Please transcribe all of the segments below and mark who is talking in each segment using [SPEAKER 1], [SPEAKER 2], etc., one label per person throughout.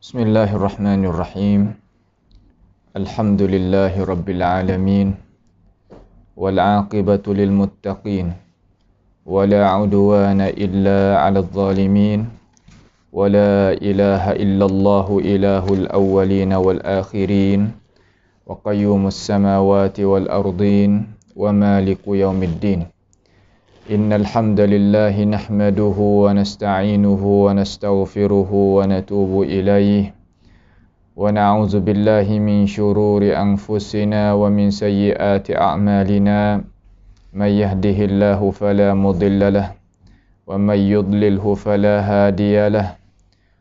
[SPEAKER 1] Bismillahirrahmanirrahim. Alhamdulillahi rabbil alamin. Wal aqibatu lil muttaqin. Wala udwana illa 'alal zalimin. Wala ilaha illallahu ilahul awwalin wal akhirin. Wa qayyumus samawati wal ardin. Wa maliku yaumiddin. Innal hamdalillahi nahmaduhu wa nasta'inuhu wa nastaghfiruhu wa natubu ilayhi wa na'udzu billahi min shururi anfusina wa min sayyiati a'malina may yahdihillahu fala mudilla lahu wa may yudlilhu fala hadiya lahu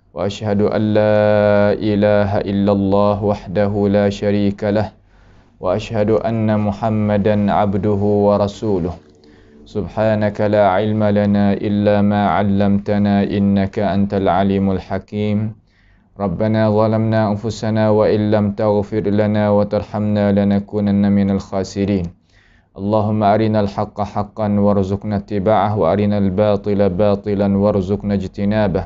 [SPEAKER 1] wa ashhadu an la ilaha illallah wahdahu la syarika lahu wa ashhadu anna Muhammadan 'abduhu wa rasuluhu. Subhanaka la ilma lana illa ma 'allamtana innaka antal alimul hakim. Rabbana zalamna anfusana wa illam taghfir lana wa tarhamna lanakunanna minal khasirin. Allahumma arinal haqqa haqqan warzuqna ittiba'ah wa arinal batila batilan warzuqna ijtinabah.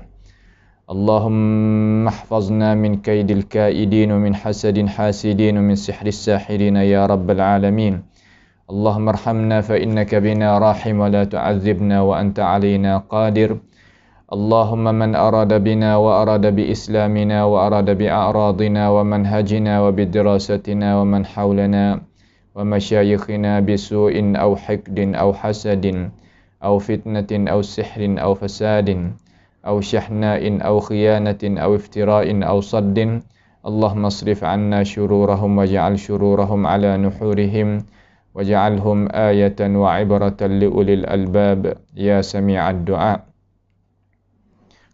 [SPEAKER 1] Allahumma ihfazna min kaidil kaidin wa min hasadin hasidin wa min sihris sahirin ya rabbal alamin. Allahumma arhamna fa innaka bina rahim wa la tu'adzibna wa anta alaina qadir. Allahumma man arada bina wa arada bi islamina wa arada bi a'radina wa manhajina wa bi dirasatina wa man hawlana wa masyayikhina bi su'in aw hiqdin aw hasadin aw fitnatin aw sihrin aw fasadin aw syahna'in aw khiyanatin aw iftira'in aw saddin. Allahumma asrif 'anna syururahum waj'al syururahum 'ala nuhurihim waj'alhum ayatan wa 'ibratan liulil albab ya sami'ad du'a.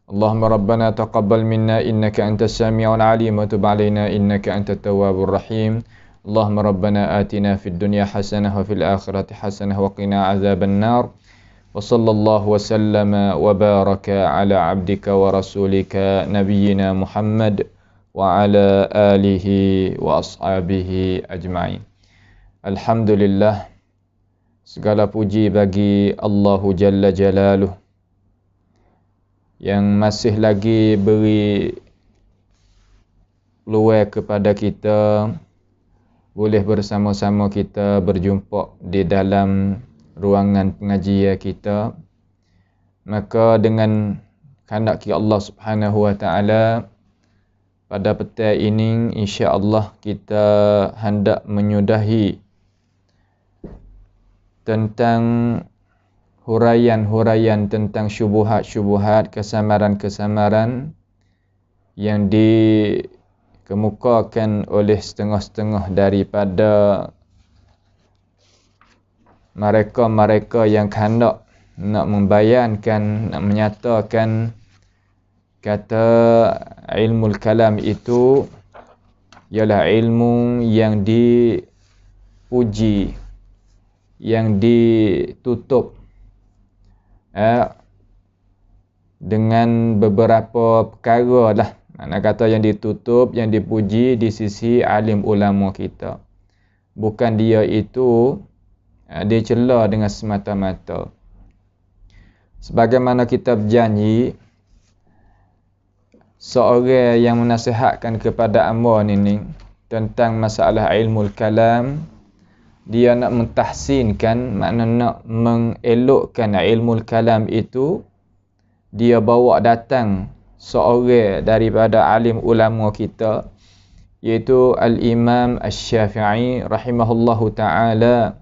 [SPEAKER 1] Allahumma rabbana taqabbal minna innaka antas sami'ul 'alim wa tub 'alaina innaka antat tawwabur rahim. Allahumma rabbana atina fid dunya hasanah wa fil akhirati hasanah wa qina 'adzaban nar. Wa sallallahu wa sallama wa baraka ala 'abdika wa rasulika nabiyyina Muhammad wa ala alihi wa ashabihi ajma'in. Alhamdulillah, segala puji bagi Allahu Jalla Jalaluh yang masih lagi beri peluang kepada kita boleh bersama-sama kita berjumpa di dalam ruangan pengajian kita. Maka dengan kehendak Allah Subhanahu wa taala pada petang ini insya-Allah kita hendak menyudahi tentang huraian-huraian tentang syubuhat-syubuhat, kesamaran-kesamaran yang dikemukakan oleh setengah-setengah daripada mereka-mereka yang hendak nak membayankan, nak menyatakan kata ilmu kalam itu ialah ilmu yang dipuji, yang ditutup dengan beberapa perkara lah. Nak kata yang ditutup, yang dipuji di sisi alim ulama kita. Bukan dia itu dicela dengan semata-mata. Sebagaimana kita berjanji, seorang yang menasihatkan kepada amba ni tentang masalah ilmu kalam, dia nak mentahsinkan, makna nak mengelokkan ilmu kalam itu, dia bawa datang seorang daripada alim ulama kita, iaitu Al-Imam Asy-Syafi'i rahimahullahu ta'ala,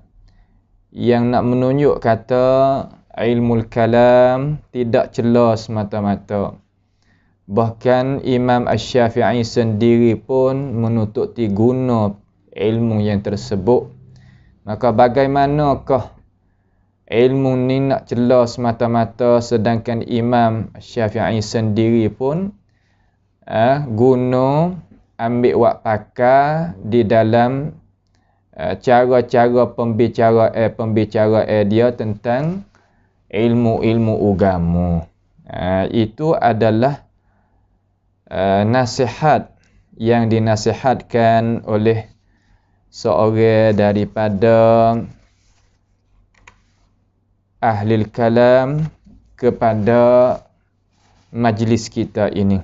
[SPEAKER 1] yang nak menunjuk kata ilmu kalam tidak cela semata-mata. Bahkan Imam Asy-Syafi'i sendiri pun menututi guna ilmu yang tersebut. Maka bagaimanakah ilmu ni nak cela semata-mata sedangkan Imam Syafi'i sendiri pun guna ambil wak pakar di dalam cara-cara pembicara dia tentang ilmu-ilmu agama. Itu adalah nasihat yang dinasihatkan oleh seorang daripada ahli kalam kepada majlis kita ini,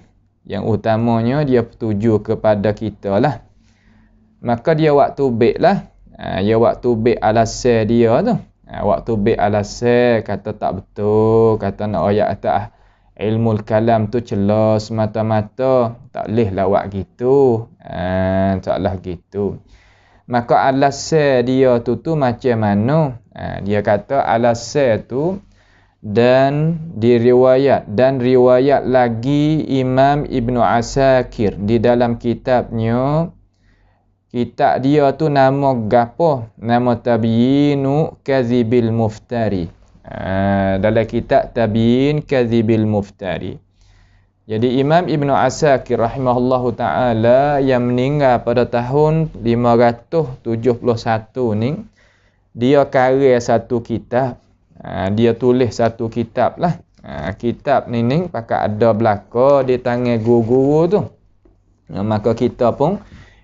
[SPEAKER 1] Yang utamanya dia tuju kepada kita lah. Maka dia waktu bek lah. Dia waktu bek alasan dia tu. Waktu bek alasan kata tak betul. Kata nak ayat atas ilmu kalam tu celah semata-mata. Tak boleh lawak gitu. Tak lah gitu. Maka alasan dia tu macam mana? Dia kata alasan tu dan diriwayat dan riwayat lagi Imam Ibnu Asakir di dalam kitabnya. Kitab dia tu nama gapo? Nama Tabyinu Kadhibil Muftari. Dalam kitab Tabyin Kadhibil Muftari. Jadi Imam Ibnu Asakir rahimahullahu ta'ala yang meninggal pada tahun 571 ni, dia karya satu kitab. Dia tulis satu kitab lah. Kitab ni pakai ada belaka di tangan guru-guru tu. Maka kita pun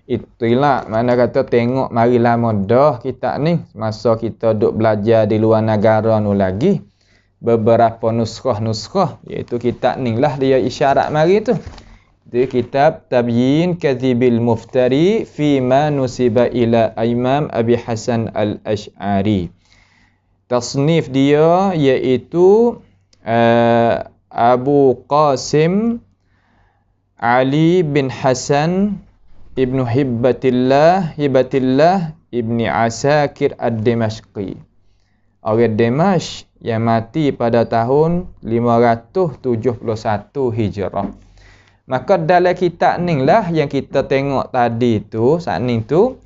[SPEAKER 1] itulah mana kata tengok mari lama dah kitab ni. Masa kita duk belajar di luar negara nu lagi. Beberapa nuskhah iaitu kitab ni lah dia isyarat mari tu. Itu kitab Tabyin Kadhibil Muftari Fima Nusiba ila Imam Abi Hasan Al-Ash'ari. Tasnif dia iaitu Abu Qasim Ali bin Hasan Ibnu Hibatillah Ibni Asakir Ad-Dimashqi. Orang Dimash yang mati pada tahun 571 Hijrah. Maka dalam kitab ni lah yang kita tengok tadi tu, saat ni tu,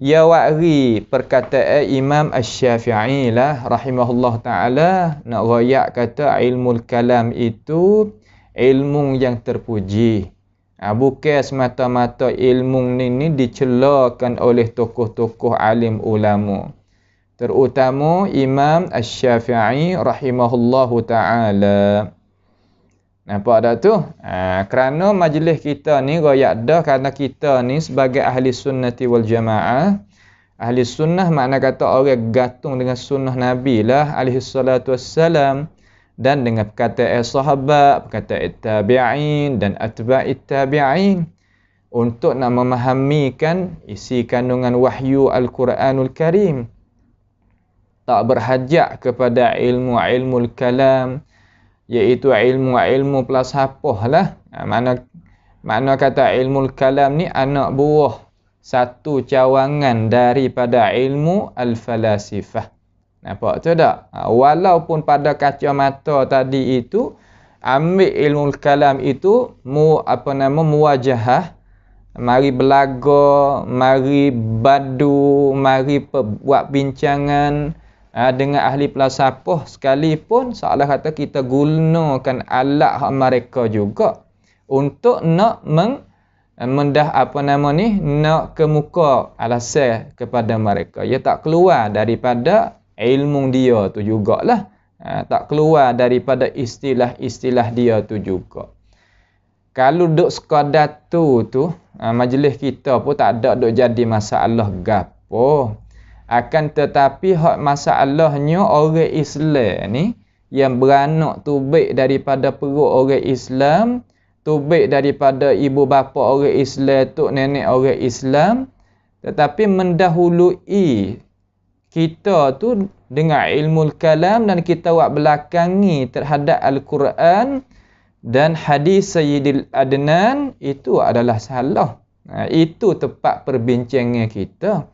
[SPEAKER 1] ia wari perkataan Imam Asy-Syafi'i lah rahimahullah ta'ala nak royak kata ilmu kalam itu ilmu yang terpuji. Bukan semata-mata ilmu ni dicelakan oleh tokoh-tokoh alim ulama. Terutama Imam Asy-Syafi'i rahimahullah ta'ala. Nampak tak tu? Kerana majlis kita ni royak dah kerana kita ni sebagai ahli sunnati wal jamaah. Ahli sunnah makna kata orang gantung dengan sunnah Nabi lah alaihi salatu wassalam. Dan dengan perkataan sahabat, perkataan tabi'in dan atba'it tabi'in. Untuk nak memahamikan isi kandungan wahyu Al-Quranul Karim. Tak berhajat kepada ilmu kalam. Iaitu ilmu falsafah lah. Makna kata ilmu kalam ni anak buah satu cawangan daripada ilmu al-falasifah. Nampak tu tak? Walaupun pada kacamata tadi itu ambil ilmu kalam itu muwajahah, mari belaga, mari badu, mari buat bincangan dengan ahli falsafah sekalipun, seolah kata kita gunakan alat mereka juga untuk nak nak kemuka alasan kepada mereka. Ia tak keluar daripada ilmu dia tu jugalah. Tak keluar daripada istilah-istilah dia tu juga. Kalau duk sekadar tu majlis kita pun tak ada duk jadi masalah gapo. Akan tetapi hak masalahnya orang Islam ni yang beranak tubik daripada perut orang Islam, tubik daripada ibu bapa orang Islam, tok nenek orang Islam, tetapi mendahului kita tu dengan ilmu kalam dan kita buat belakangi terhadap Al-Quran dan hadis Sayyidil Adnan, itu adalah salah. Itu tempat perbincangan kita.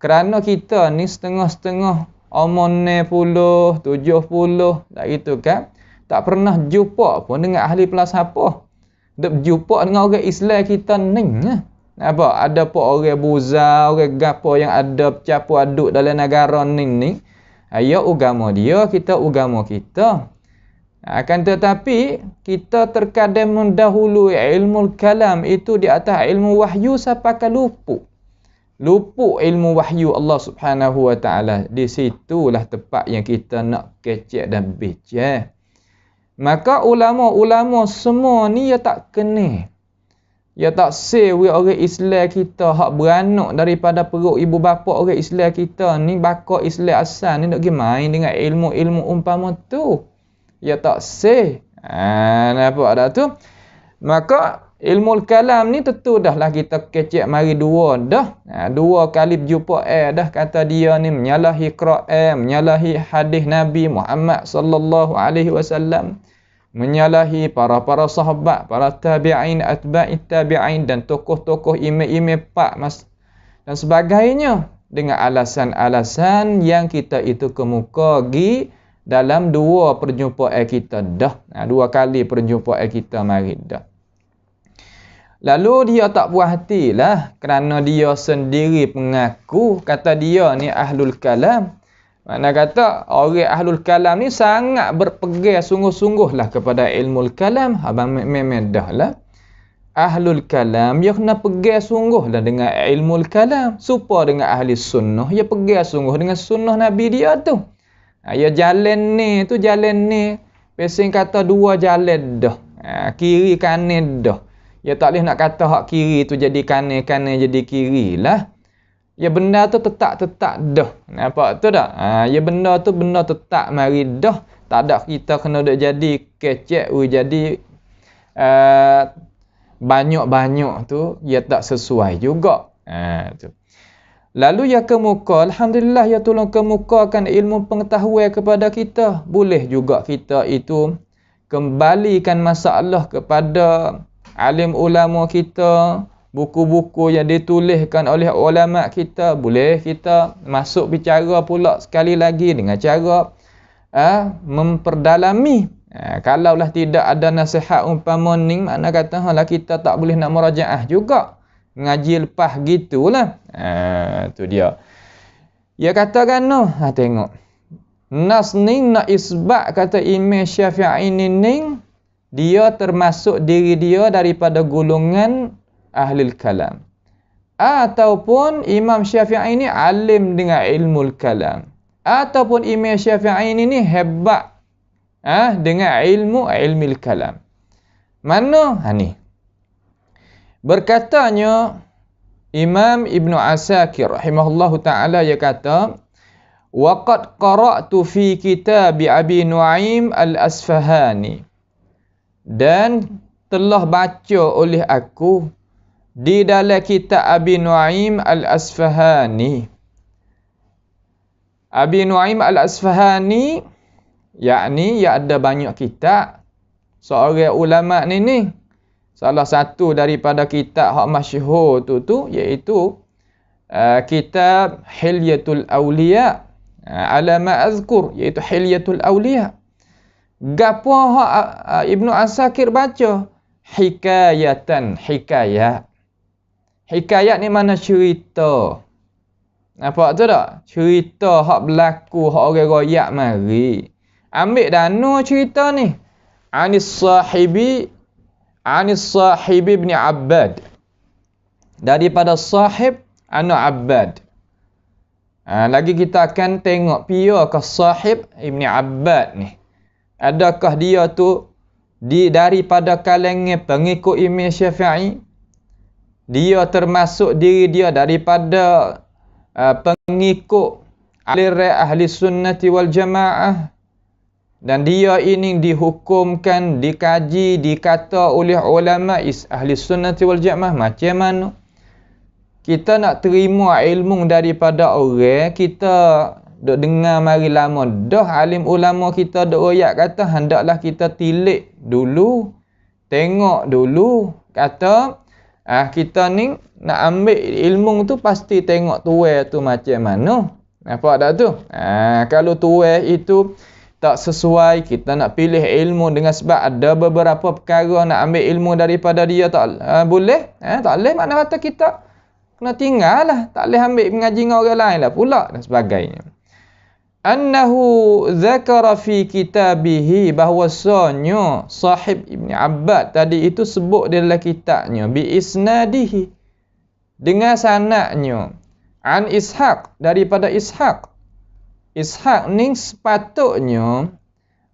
[SPEAKER 1] Kerana kita ni setengah-setengah umur 60, 70, tak gitu kan. Tak pernah jumpa pun dengan ahli falsafah. Duk jumpa dengan orang Islam kita ni. Apa? Ada pun orang buza, orang gapo yang ada campur aduk dalam negara ni. Ya agama dia, kita agama kita. Akan tetapi kita terkadang mendahului ilmu kalam itu di atas ilmu wahyu sampai luput. Luput ilmu wahyu Allah Subhanahu wa ta'ala. Di situlah tempat yang kita nak kecek dan bincang. Maka ulama-ulama semua ni ya tak kena. Ya tak sewi orang Islam kita hak beranak daripada perut ibu bapa orang Islam kita ni, bakal Islam asal ni nak pergi main dengan ilmu-ilmu umpama tu. Ya tak se. Nampak tak tu? Maka ilmu kalam ni tentu dah lah kita kecek mari dua dah. Dua kali berjumpa dah kata dia ni menyalahi Quran, menyalahi hadis Nabi Muhammad sallallahu alaihi wasallam, menyalahi para sahabat, para tabi'in, atba'it tabi'in dan tokoh-tokoh imam-imam pak dan sebagainya dengan alasan-alasan yang kita itu kemuka dalam dua perjumpaan kita dah. Dua kali perjumpaan kita mari dah. Lalu dia tak puas hatilah kerana dia sendiri mengaku kata dia ni ahlul kalam. Mana kata orang ahlul kalam ni sangat berpegang sungguh-sungguhlah kepada ilmu kalam. Abang memang dah lah. Ahlul kalam dia kena pegang sungguhlah dengan ilmu kalam. Supaya dengan ahli sunnah dia pegang sungguh dengan sunnah Nabi dia tu. Ya jalan ni tu jalan ni. Pesing kata dua jalan dah. Kiri kanan dah. Ya tak boleh nak kata hak kiri tu jadi kanan, kanan jadi kiri lah. Ya benda tu tetap dah. Nampak tu tak? Ya benda tu benda tetap mari dah. Tak ada kita kena dah jadi kecek, jadi banyak-banyak tu ya tak sesuai juga. Tu. Lalu ya kemuka, alhamdulillah ya tolong kemukakan ilmu pengetahuan kepada kita. Boleh juga kita itu kembalikan masalah kepada alim ulama kita, buku-buku yang dituliskan oleh ulama kita, boleh kita masuk bicara pula sekali lagi dengan cara memperdalami. Kalaulah tidak ada nasihat umpama ni, makna kata lah kita tak boleh nak merajaah juga. Ngaji lepas gitulah. Tu dia. Dia katakan tengok. Nas ni nak isbat kata Imam Syafi'i ni dia termasuk diri dia daripada golongan ahli kalam. Ataupun Imam Syafi'i ini alim dengan ilmu kalam. Ataupun Imam Syafi'i ini hebat dengan ilmu kalam. Mana? Ni. Berkatanya Imam Ibn Asakir rahimahullahu ta'ala dia kata, "Waqad qara'tu fi kitab Abi Nu'aim al-Asfahani." Dan telah baca oleh aku di dalam kitab Abi Nu'aim al-Asfahani. Abi Nu'aim al-Asfahani yakni ya ada banyak kitab. Seorang ulama ni salah satu daripada kitab hak masyhur tu iaitu kitab Hilyatul Awliya ala ma azkur, iaitu Hilyatul Awliya. Gapo hak Ibnu Asakir baca? Hikayatan, hikayat. Hikayat ni mana cerita. Nampak tu tak? Cerita hak berlaku, hak orang royak mari. Ambil dana cerita ni. Anis sahibi Ibn Abbad. Daripada sahib anu Abbad. Lagi kita akan tengok pia ke sahib Ibn Abbad ni. Adakah dia tu daripada kalangan pengikut Imam Syafi'i? Dia termasuk diri dia daripada pengikut aliran ahli sunnati wal jamaah? Dan dia ini dihukumkan, dikaji, dikata oleh ulama ahli sunnati wal jamaah macam mana? Kita nak terima ilmu daripada orang, kita duk dengar mari lama dah alim ulama kita duk royak kata hendaklah kita tilik dulu, tengok dulu, kata kita ni nak ambil ilmu tu pasti tengok tuai tu macam mana. Nampak tak tu? Kalau tuai itu tak sesuai, kita nak pilih ilmu dengan sebab ada beberapa perkara nak ambil ilmu daripada dia tak boleh, tak boleh, makna kata kita kena tinggal lah, tak boleh ambil mengaji dengan orang lain lah pula dan sebagainya. Annahu zakara fi kitabihi, bahwasanya sahib Ibn Abbad tadi itu sebut dalam kitabnya bi isnadihi, dengan sanadnya, an Ishaq, daripada Ishaq. Ishaq ni sepatutnya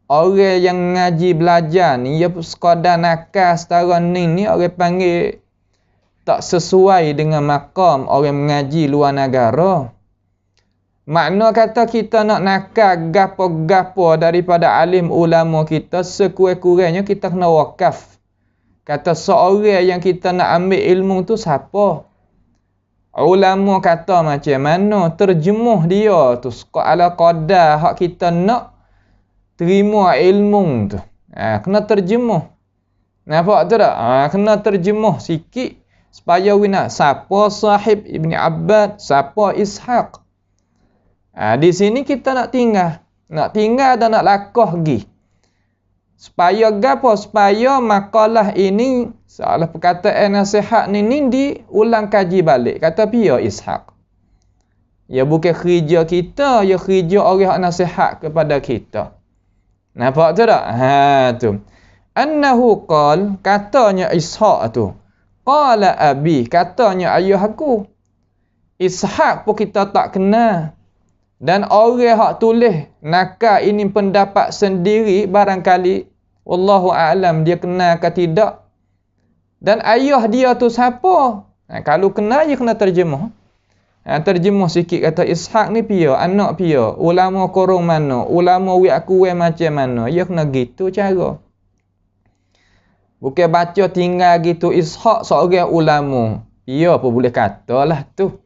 [SPEAKER 1] orang yang ngaji belajar ni dia sekadar nakal setara ni orang panggil tak sesuai dengan maqam orang mengaji luar negara. Makna kata kita nak nakal gapo-gapo daripada alim ulama kita, sekurang-kurangnya kita kena wakaf Kata seorang yang kita nak ambil ilmu tu siapa? Ulama kata macam mana? Terjemuh dia tu. Ala qadar hak kita nak terima ilmu tu. Kena terjemuh. Nampak tu tak? Kena terjemuh sikit. Supaya nak siapa sahib Ibn Abbad, siapa Ishaq. Di sini kita nak tinggal. Nak tinggal dan nak lakah pergi. Supaya gapo? Supaya makalah ini, salah perkataan nasihat ni diulang kaji balik. Kata pia Ishaq. Ya bukan kerja kita, ya kerja orang nasihat kepada kita. Nampak tu tak? Tu. Annahu qal, katanya Ishaq tu. Qala abi, katanya ayah aku. Ishaq pun kita tak kenal. Dan orang hak tulis nakal ini pendapat sendiri barangkali wallahu a'lam dia kenal ke tidak. Dan ayah dia tu siapa? Kalau kenal dia kena terjemah. Terjemah sikit kata Ishaq ni pia, anak pia, ulama korong mana, ulama wi aku macam mana. Dia kena gitu cara. Bukan baca tinggal gitu Ishaq seorang ulama. Pia pun boleh katalah tu.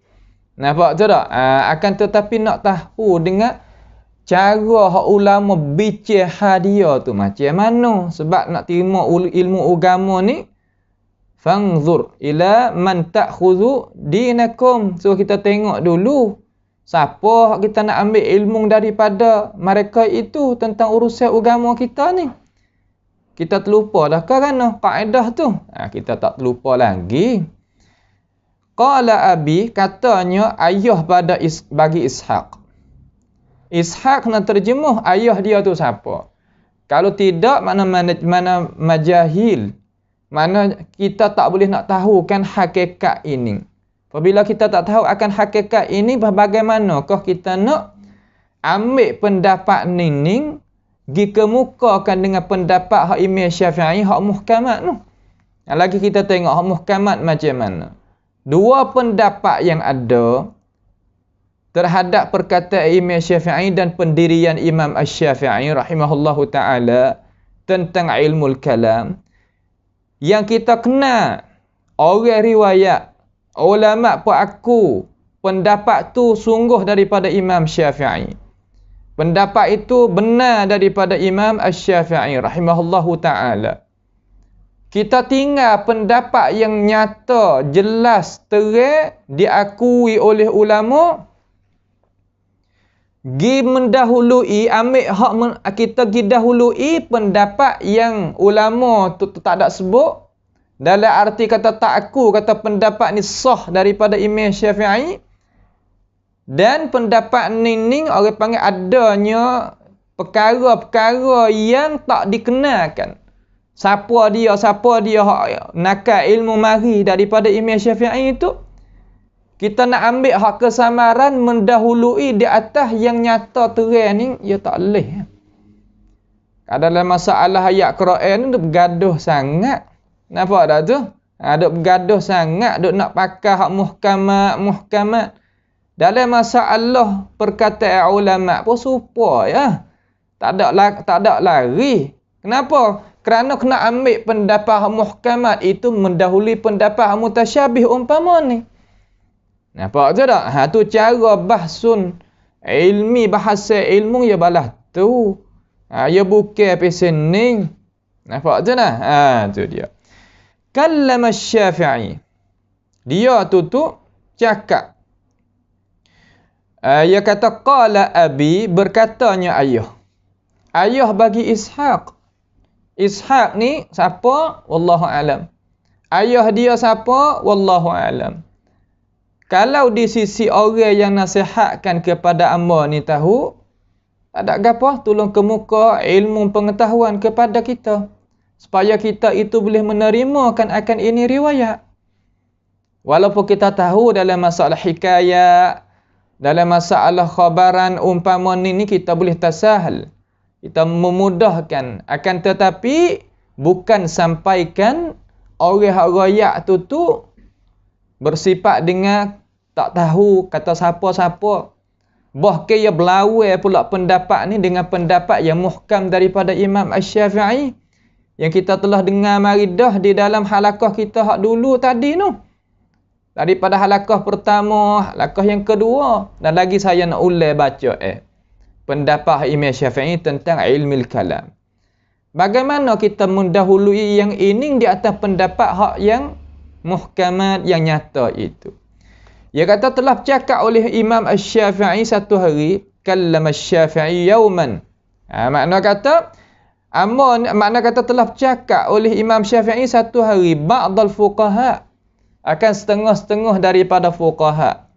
[SPEAKER 1] Nampak tu tak? Akan tetapi nak tahu dengan cara hak ulama bicara dia tu macam mana. Sebab nak terima ilmu agama ni, fangzur ila man ta'khudhu dinakum. So kita tengok dulu siapa hak kita nak ambil ilmu daripada mereka itu tentang urusan agama kita ni. Kita terlupa dah kerana kaedah tu. Kita tak terlupa lagi. Qala abi, katanya ayah bagi Ishaq. Ishaq nak terjemuh ayah dia tu siapa? Kalau tidak mana majahil. Mana kita tak boleh nak tahu kan hakikat ini. Apabila kita tak tahu akan hakikat ini, bagaimanakah kita nak ambil pendapat ni gi kemukakan dengan pendapat hak Imam Syafi'i hak muhkamat tu. Lagi kita tengok hak muhkamat macam mana. Dua pendapat yang ada terhadap perkataan Imam Syafi'i dan pendirian Imam Asy-Syafi'i rahimahullahu ta'ala tentang ilmu kalam. Yang kita kenal orang riwayat, ulama pun aku, pendapat tu sungguh daripada Imam Syafi'i. Pendapat itu benar daripada Imam Asy-Syafi'i rahimahullahu ta'ala. Kita tinggal pendapat yang nyata, jelas, terang, diakui oleh ulama. Kita dahului pendapat yang ulama tu tak ada sebut. Dalam arti kata tak aku, kata pendapat ni sah daripada Imam Syafi'i. Dan pendapat ni orang panggil adanya perkara-perkara yang tak dikenalkan. Siapa dia nakal ilmu mari daripada Imam Syafi'i itu. Kita nak ambil hak kesamaran mendahului di atas yang nyata terang ni, ya tak boleh. Dalam masalah ayat Quran ni bergaduh sangat. Nampak tak tu? Duk bergaduh sangat, duk nak pakai hak muhkamat. Dalam masalah perkataan ulama pun serupa ya. Tak ada lari. Kenapa? Kerana kena ambil pendapat muhkamat itu mendahului pendapat mutasyabih umpama ni. Nampak tu tak? Tu cara bahsun ilmi, bahasa ilmu ya balas tu. Ya bukan pesening. Nampak tu tak? Tu dia. Kallama Syafi'i. Dia tu cakap. Dia kata qala abi, berkatanya ayah. Ayah bagi Ishaq. Ishaq ni siapa? Wallahu alam. Ayah dia siapa? Wallahu alam. Kalau di sisi orang yang nasihatkan kepada amba ni tahu, tak ada apa, tolong kemuka ilmu pengetahuan kepada kita. Supaya kita itu boleh menerimakan akan ini riwayat. Walaupun kita tahu dalam masalah hikayat, dalam masalah khabaran umpama ni kita boleh tasahal. Kita memudahkan. Akan tetapi bukan sampaikan orang riwayat tu bersifat dengan tak tahu kata siapa-siapa. Bahkan ia berlawan pula pendapat ni dengan pendapat yang muhkam daripada Imam Asy-Syafi'i yang kita telah dengar mari dah di dalam halaqah kita hak dulu tadi tu. Daripada halaqah pertama, halaqah yang kedua, dan lagi saya nak ulang baca pendapat Imam Syafi'i tentang ilmu kalam. Bagaimana kita mendahului yang ini di atas pendapat hak yang muhkamat, yang nyata itu. Dia kata telah bercakap oleh Imam Asy-Syafi'i satu hari, kallama Asy-Syafi'i yauman. Makna kata telah bercakap oleh Imam Syafi'i satu hari, ba'dal fuqaha, akan setengah-setengah daripada fuqaha.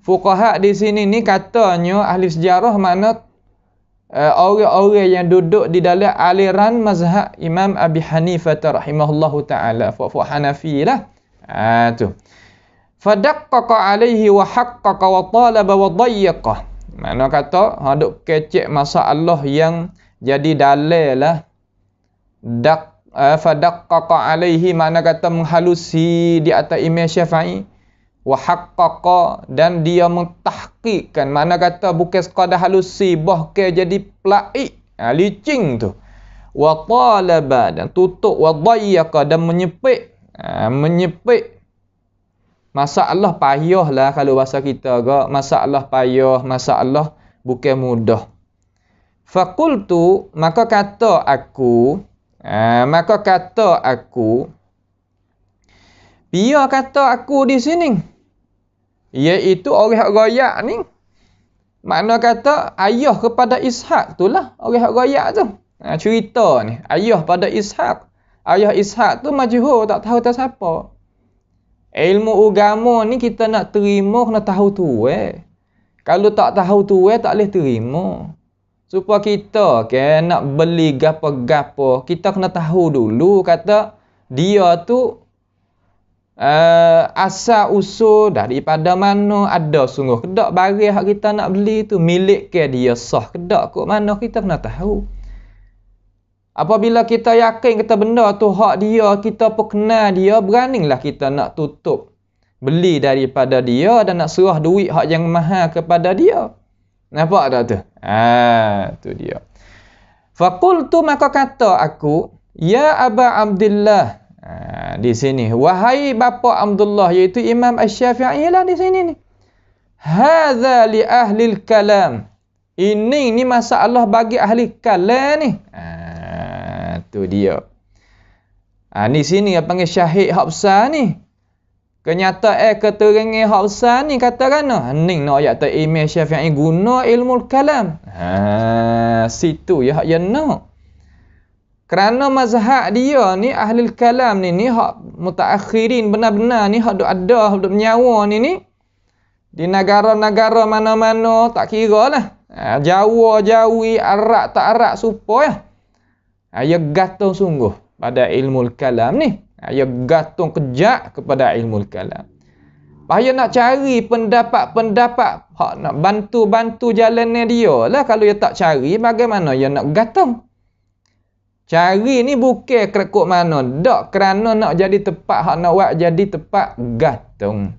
[SPEAKER 1] Fuqaha di sini ni katanya ahli sejarah, makna orang-orang yang duduk di dalam aliran mazhab Imam Abi Hanifah rahimahullahu ta'ala, fuqaha Hanafi lah. Tu. Fadaqqaqa alaihi wa haqqaqa wa talaba wa dayyaqa. Makna kata haduk kecek masalah yang jadi dalil lah. Fadaqqaqa alaihi makna kata menghalusi di atas Imam Syafi'i, wa haqqaqa dan dia mentahqiqkan, makna kata bukan sekadar halusi, bahkan jadi pelaik, licin tu. Wa talaba dan tutup, wa dayyaqa dan menyepit. Menyepit masalah payah lah kalau bahasa kita ke, masalah payah, masalah bukan mudah. Faqultu, maka kata aku, dia kata aku di sini, iaitu orang royak ni, makna kata ayah kepada Ishaq tu lah, orang royak tu. Cerita ni, ayah pada Ishaq. Ayah Ishaq tu majhul, tak tahu tak siapa. Ilmu agama ni kita nak terima kena tahu tu. Kalau tak tahu tu tak boleh terima. Supaya kita nak beli gapo-gapo, kita kena tahu dulu kata dia tu asal usul daripada mana, ada sungguh kedak barang hak kita nak beli tu milik ke dia sah kedak kok mana, kita kena tahu. Apabila kita yakin kata benda tu hak dia, kita perkenal dia, beranilah kita nak tutup beli daripada dia dan nak serah duit hak yang mahal kepada dia. Nampak tak tu? Tu dia. Faqultu, maka kata aku, ya Aba Abdullah. Di sini, wahai bapa Abdullah, iaitu Imam Asy-Syafi'i lah di sini ni. Hadza li ahli kalam. Ini ni masalah bagi ahli kalam ni. Tu dia. Ni sini yang panggil syahid hak besar ni. Kenyataan keterangan hak besar ni katakan ni nak ayat Imam Syafi'i guna ilmu kalam. Situ ya hak yang nak. Kerana mazhab dia ni ahli kalam ni hak mutaakhirin benar-benar ni hak ada hak menyawa ni di negara-negara mana-mana tak kira lah. Jawa, Jawi, Arab tak Arab supaya ia gantung sungguh pada ilmu kalam ni. Ia gantung kejak kepada ilmu kalam. Payah nak cari pendapat-pendapat hak nak bantu-bantu jalannya dia lah. Kalau ia tak cari, bagaimana ia nak gantung? Cari ni bukan kekok mana. Tak kerana nak jadi tepat hak nak buat jadi tepat gantung.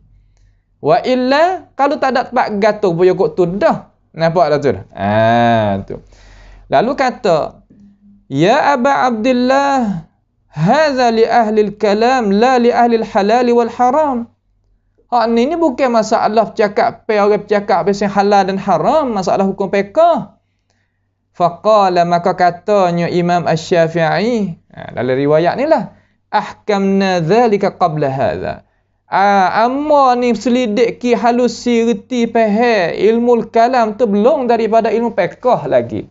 [SPEAKER 1] Wa illa, kalau tak ada tempat gantung pun kok tu dah. Nampak tak tu? Tu. Lalu kata, ya Aba Abdullah, hadza li ahli al-kalam la li ahli al-halal wal haram. Hak ni bukan masalah bercakap orang bercakap pasal halal dan haram, masalah hukum fiqh. Faqala, maka katanya Imam Asy-Syafi'i, dalam riwayat ni lah, ahkamna dzalika qabla hadza. Amma ni selidik ki halusi reti faham ilmu kalam tu belum daripada ilmu fiqh lagi.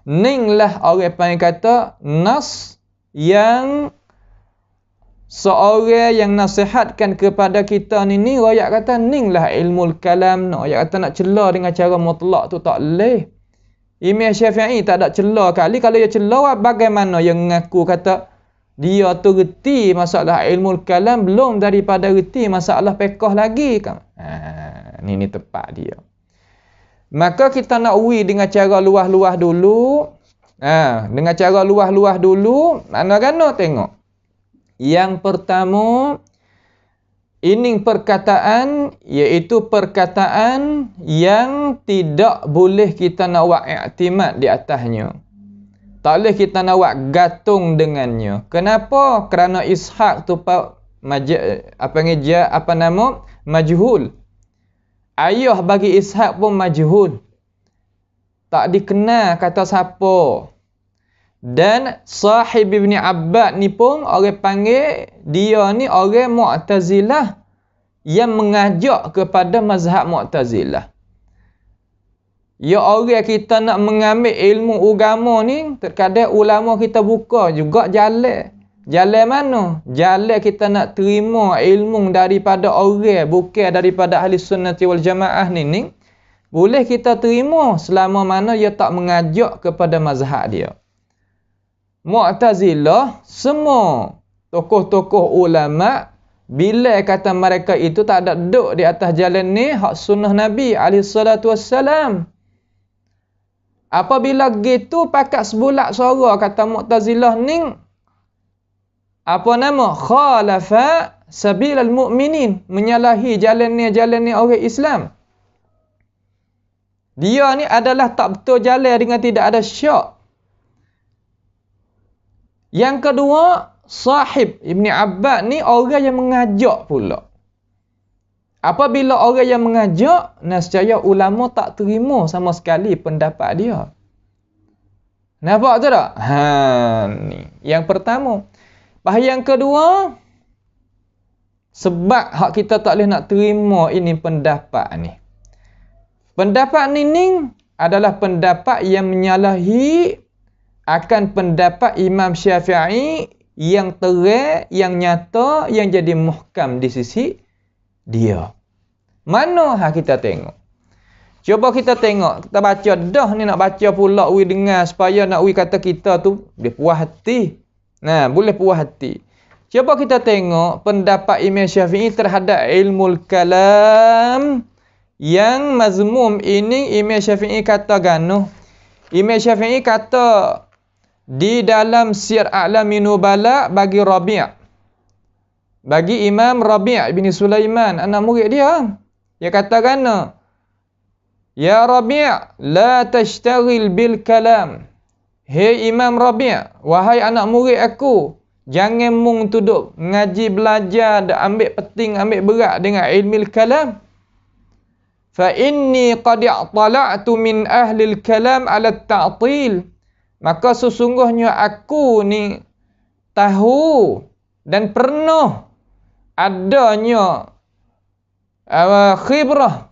[SPEAKER 1] Ning lah orang panggil kata nas yang seorang yang nasihatkan kepada kita ni rakyat kata ning lah ilmu kalam no. Rakyat kata nak celah dengan cara mutlak tu tak boleh. Imam Syafi'i tak ada celah kali. Kalau dia celah, bagaimana yang mengaku kata dia tu reti masalah ilmu kalam belum daripada reti masalah fiqh lagi kan? Ni tepat dia. Maka kita nak uwi dengan cara luah-luah dulu. Dengan cara luah-luah dulu, mana-mana tengok. Yang pertama, ini perkataan, iaitu perkataan yang tidak boleh kita nak buat iktimad di atasnya. Tak boleh kita nak buat gantung dengannya. Kenapa? Kerana Ishaq tu majhul. Ayah bagi Ishaq pun majhul. Tak dikenal kata siapa. Dan sahib Ibn Abbad ni pun orang panggil dia ni orang Mu'tazilah yang mengajak kepada mazhab Mu'tazilah. Ya orang kita nak mengambil ilmu agama ni, terkadang ulama kita buka juga jalan. Jalan mana? Jalan kita nak terima ilmu daripada orang, bukan daripada ahli sunnati wal jamaah ni. Boleh kita terima selama mana ia tak mengajak kepada mazhab dia. Mu'tazilah, semua tokoh-tokoh ulama, bila kata mereka itu tak ada duduk di atas jalan ni, hak sunnah Nabi SAW. Apabila gitu pakat sebulak suara kata Mu'tazilah ni khalafa sabilal mu'minin, menyalahi jalan ni orang Islam. Dia ni adalah tak betul jalan dengan tidak ada syak. Yang kedua, sahib Ibn Abbad ni orang yang mengajak pula. Apabila orang yang mengajak, nescaya ulama tak terima sama sekali pendapat dia. Nampak tu tak? Ni. Yang pertama. Yang kedua, sebab hak kita tak boleh nak terima ini pendapat ni. Pendapat ni adalah pendapat yang menyalahi akan pendapat Imam Syafi'i yang terang, yang nyata, yang jadi muhkam di sisi dia. Mana kita tengok? Cuba kita tengok. Kita baca dah ni, nak baca pula we dengar supaya nak we kata kita tu boleh puas hati. Nah, boleh puas hati. Cuba kita tengok pendapat Imam Syafi'i terhadap ilmu kalam yang mazmum ini. Imam Syafi'i kata ganuh. Imam Syafi'i kata di dalam Syiar A'lamin Nubala bagi Rabi', bagi Imam Rabi' bin Sulaiman, anak murid dia. Dia katakan, ya Rabi', la tashtaghil bil kalam. Hei Imam Rabi', wahai anak murid aku, jangan mung duduk ngaji belajar, ambil penting, ambil berat dengan ilmu kalam. Fa inni qad i'tala'tu min ahli kalam ala ta'til. Maka sesungguhnya aku ni tahu dan pernah adanya khibrah,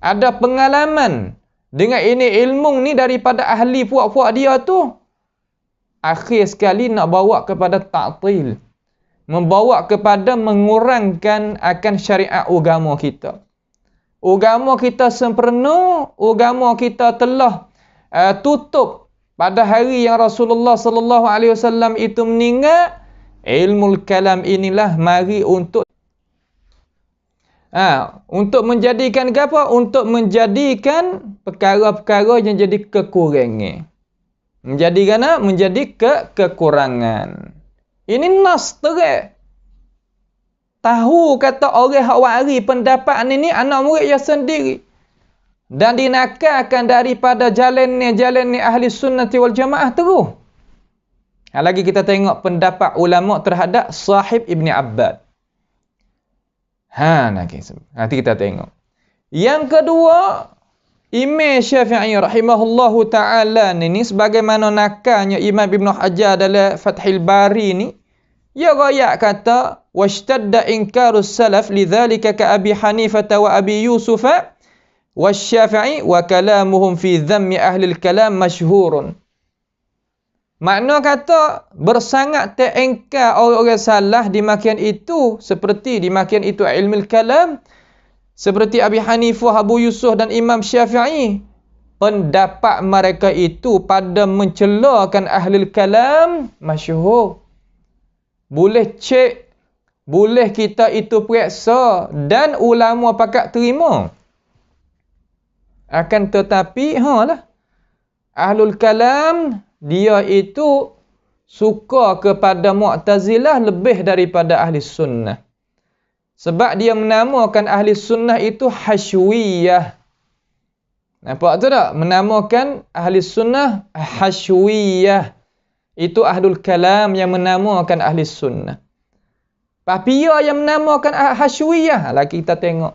[SPEAKER 1] ada pengalaman dengan ini ilmu ni daripada ahli puak-puak dia tu. Akhir sekali nak bawa kepada ta'til, membawa kepada mengurangkan akan syariat agama kita. Agama kita sempurna, agama kita telah tutup pada hari yang Rasulullah sallallahu alaihi wasallam itu meninggal. Ilmu kalam inilah mari untuk menjadikan apa? Untuk menjadikan perkara-perkara yang jadi kekurangan. Menjadi kekurangan. Ini nas terang. Tahu kata orang hak wari pendapat ni anak murid dia sendiri. Dan dinakalkan daripada jalan ni ahli sunnati wal jamaah terus. Lagi kita tengok pendapat ulama terhadap sahib Ibn Abbad. Nanti kita tengok. Yang kedua, Imam Syafi'i rahimahullahu ta'ala ni sebagaimana nakalnya Imam Ibn Hajar dalam Fathil Bari ni, dia rakyat kata, washtadda inkarus salaf lidzalika ka Abi Hanifah wa Abi Yusuf wa Syafi'i wa kalamuhum fi dhammi ahli al-kalam masyhurun. Makna kata bersangat terengkar orang-orang salah dimakian itu, seperti dimakian itu ilmu kalam, seperti Abi Hanifah, Abu Yusuf dan Imam Syafi'i. Pendapat mereka itu pada mencelakan ahli kalam masyhur. Boleh cek, boleh kita itu periksa dan ulama pakat terima. Akan tetapi ahlul kalam dia itu suka kepada Mu'tazilah lebih daripada ahli sunnah. Sebab dia menamakan ahli sunnah itu hasyuiyah. Nampak tu tak? Menamakan ahli sunnah hasyuiyah.
[SPEAKER 2] Itu ahlul kalam yang menamakan ahli sunnah. Papia yang menamakan Hashwiyah. Lah kita tengok.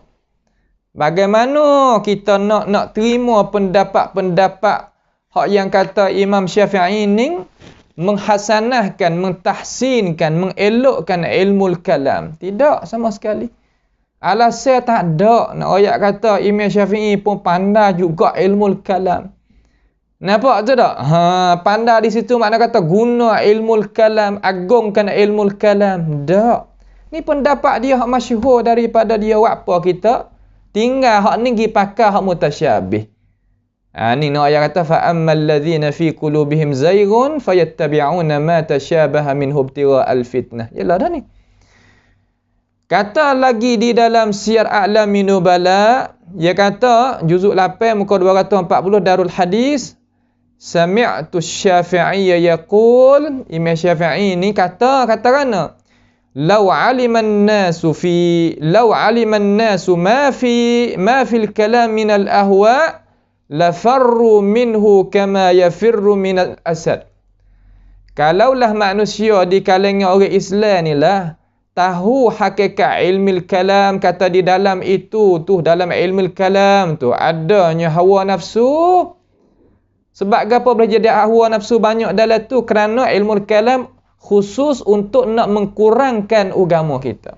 [SPEAKER 2] Bagaimana kita nak terima pendapat-pendapat hak yang kata Imam Syafi'i ni menghasanahkan, mentahsinkan, mengelokkan ilmu kalam. Tidak sama sekali. Alasan tak ada. Nak ayat kata Imam Syafi'i pun pandai juga ilmu kalam. Nampak tu tak? Pandai di situ makna kata guna ilmu kalam, agungkan ilmu kalam. Tak. Ni pendapat dia hak masyhur daripada dia apa kita. Tinggal hak ni pergi pakai hak mutasyabih. Ni nak ayat kata fa ammal ladzina fi qulubihim zayghun fayattabi'una ma tashabaha minhu ibtigha'al fitnah. Yalah dah ni. Kata lagi di dalam Syiar A'lamin Nubala, dia kata juzuk 8 muka 240 Darul Hadis, sami'tu Syafi'i yaqul, Imam Syafi'i ni kata kerana law 'aliman nasu ma fil kalam min al ahwa la farru minhu kama yafirru min al asad. Kalaulah manusia di kalangan orang Islam ni lah tahu hakikat ilmu kalam, kata di dalam itu tu, dalam ilmu kalam tu adanya hawa nafsu. Sebab apa boleh jadi hawa nafsu banyak dalam tu? Kerana ilmu kalam khusus untuk nak mengkurangkan agama kita.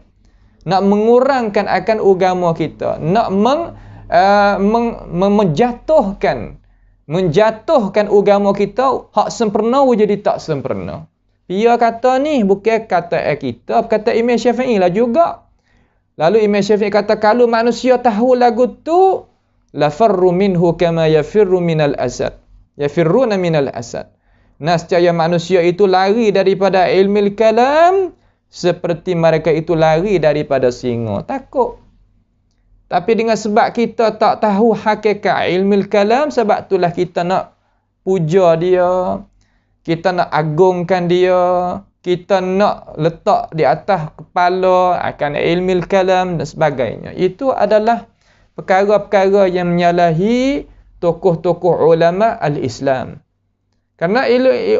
[SPEAKER 2] Nak mengurangkan akan agama kita. Nak menjatuhkan agama kita hak sempurna jadi tak sempurna. Dia kata ni bukan kata kitab, kata Imam Syafi'i lah juga. Lalu Imam Syafi'i kata kalau manusia tahu lagu tu la farru minhu kama yafirru minal asad. Yafirruna minal asad. Nescaya manusia itu lari daripada ilmu kalam seperti mereka itu lari daripada singa. Takut. Tapi dengan sebab kita tak tahu hakikat ilmu kalam, sebab itulah kita nak puja dia, kita nak agungkan dia, kita nak letak di atas kepala akan ilmu kalam dan sebagainya. Itu adalah perkara-perkara yang menyalahi tokoh-tokoh ulama al-Islam. Kerana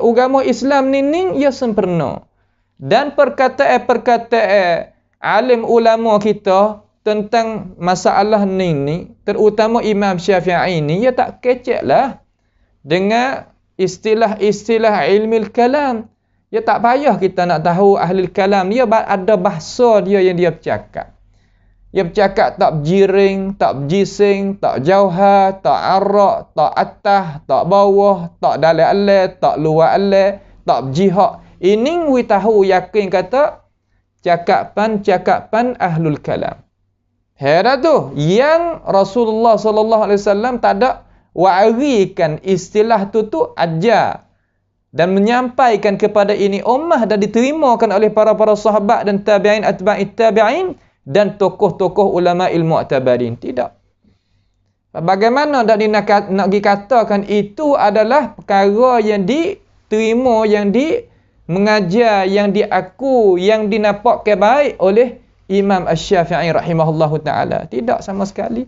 [SPEAKER 2] agama Islam ni ia sempurna. Dan perkataan alim ulama kita tentang masalah ni terutama Imam Syafi'i ni, ia tak kecek lah dengan istilah-istilah ilmu kalam. Ya tak payah kita nak tahu ahli kalam. Dia ada bahasa dia yang dia bercakap. Dia bercakap tak berjiring, tak berjising, tak jauhar, tak arak, tak atas, tak bawah, tak dalam alai, tak luar alai, tak berjihak. Ini we tahu yakin kata cakapan ahlul kalam. Hera tu yang Rasulullah sallallahu alaihi wasallam tak ada wa'arikan istilah tu ajar dan menyampaikan kepada ini ummah dan diterimakan oleh para sahabat dan tabi'in atba'it tabi'in dan tokoh-tokoh ulama ilmu mu'tabarin. Tidak. Bagaimana nak dikatakan itu adalah perkara yang diterima, yang mengajar, yang diaku, yang dinapakkan baik oleh Imam Asy-Syafi'i rahimahullahu ta'ala. Tidak sama sekali.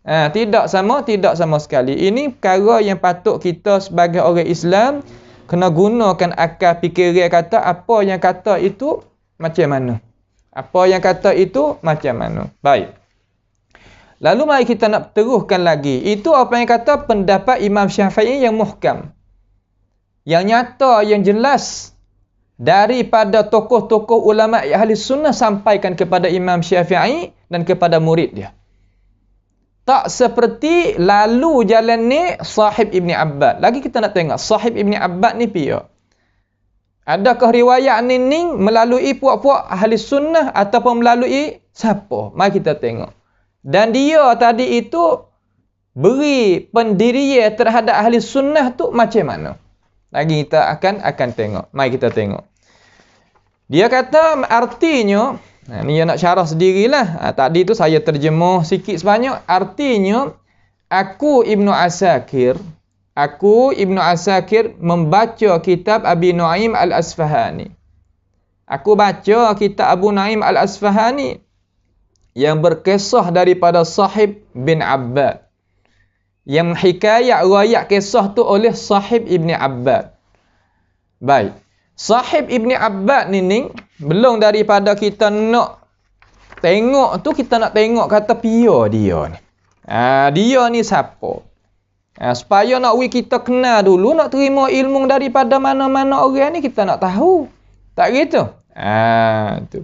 [SPEAKER 2] Tidak sama sekali. Ini perkara yang patut kita sebagai orang Islam kena gunakan akal fikiran kata apa yang kata itu macam mana. Apa yang kata itu macam mana. Baik. Lalu mari kita nak teruskan lagi. Itu apa yang kata pendapat Imam Syafi'i yang muhkam. Yang nyata, yang jelas daripada tokoh-tokoh ulama ahli sunnah sampaikan kepada Imam Syafi'i dan kepada murid dia. Tak seperti lalu jalan ni sahib Ibn Abbad. Lagi kita nak tengok sahib Ibn Abbad ni pia. Adakah riwayat ni melalui puak-puak ahli sunnah ataupun melalui siapa? Mari kita tengok. Dan dia tadi itu beri pendirian terhadap ahli sunnah tu macam mana? Lagi kita akan tengok. Mari kita tengok. Dia kata artinya, ni dia nak syarah sendirilah. Tadi tu saya terjemah sikit sebanyak. Artinya, aku Ibnu Asakir membaca kitab Abi Nu'aim Al-Asfahani. Aku baca kitab Abu Nu'aim Al-Asfahani yang berkisah daripada sahib bin Abbad. Yang hikayat kisah tu oleh sahib Ibn Abbad. Baik. Sahib Ibni Abbad ni belum daripada kita nak tengok tu, kita nak tengok kata pia dia ni. Dia ni siapa? Supaya nak kita kenal dulu, nak terima ilmu daripada mana-mana orang ni, kita nak tahu. Tak gitu? Tu.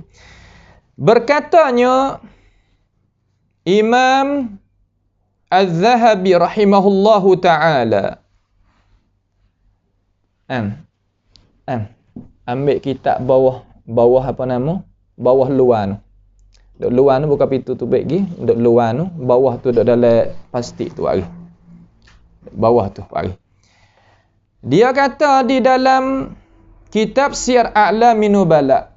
[SPEAKER 2] Berkatanya Imam Az-Zahabi rahimahullahu ta'ala. Ambil kitab bawah apa nama? Bawah luar tu. Duk luar tu bukan pintu tu baik lagi. Duk luar tu, bawah tu duk dalam plastik tu hari. Bawah tu hari. Dia kata di dalam kitab Siyar A'lamin Nubala.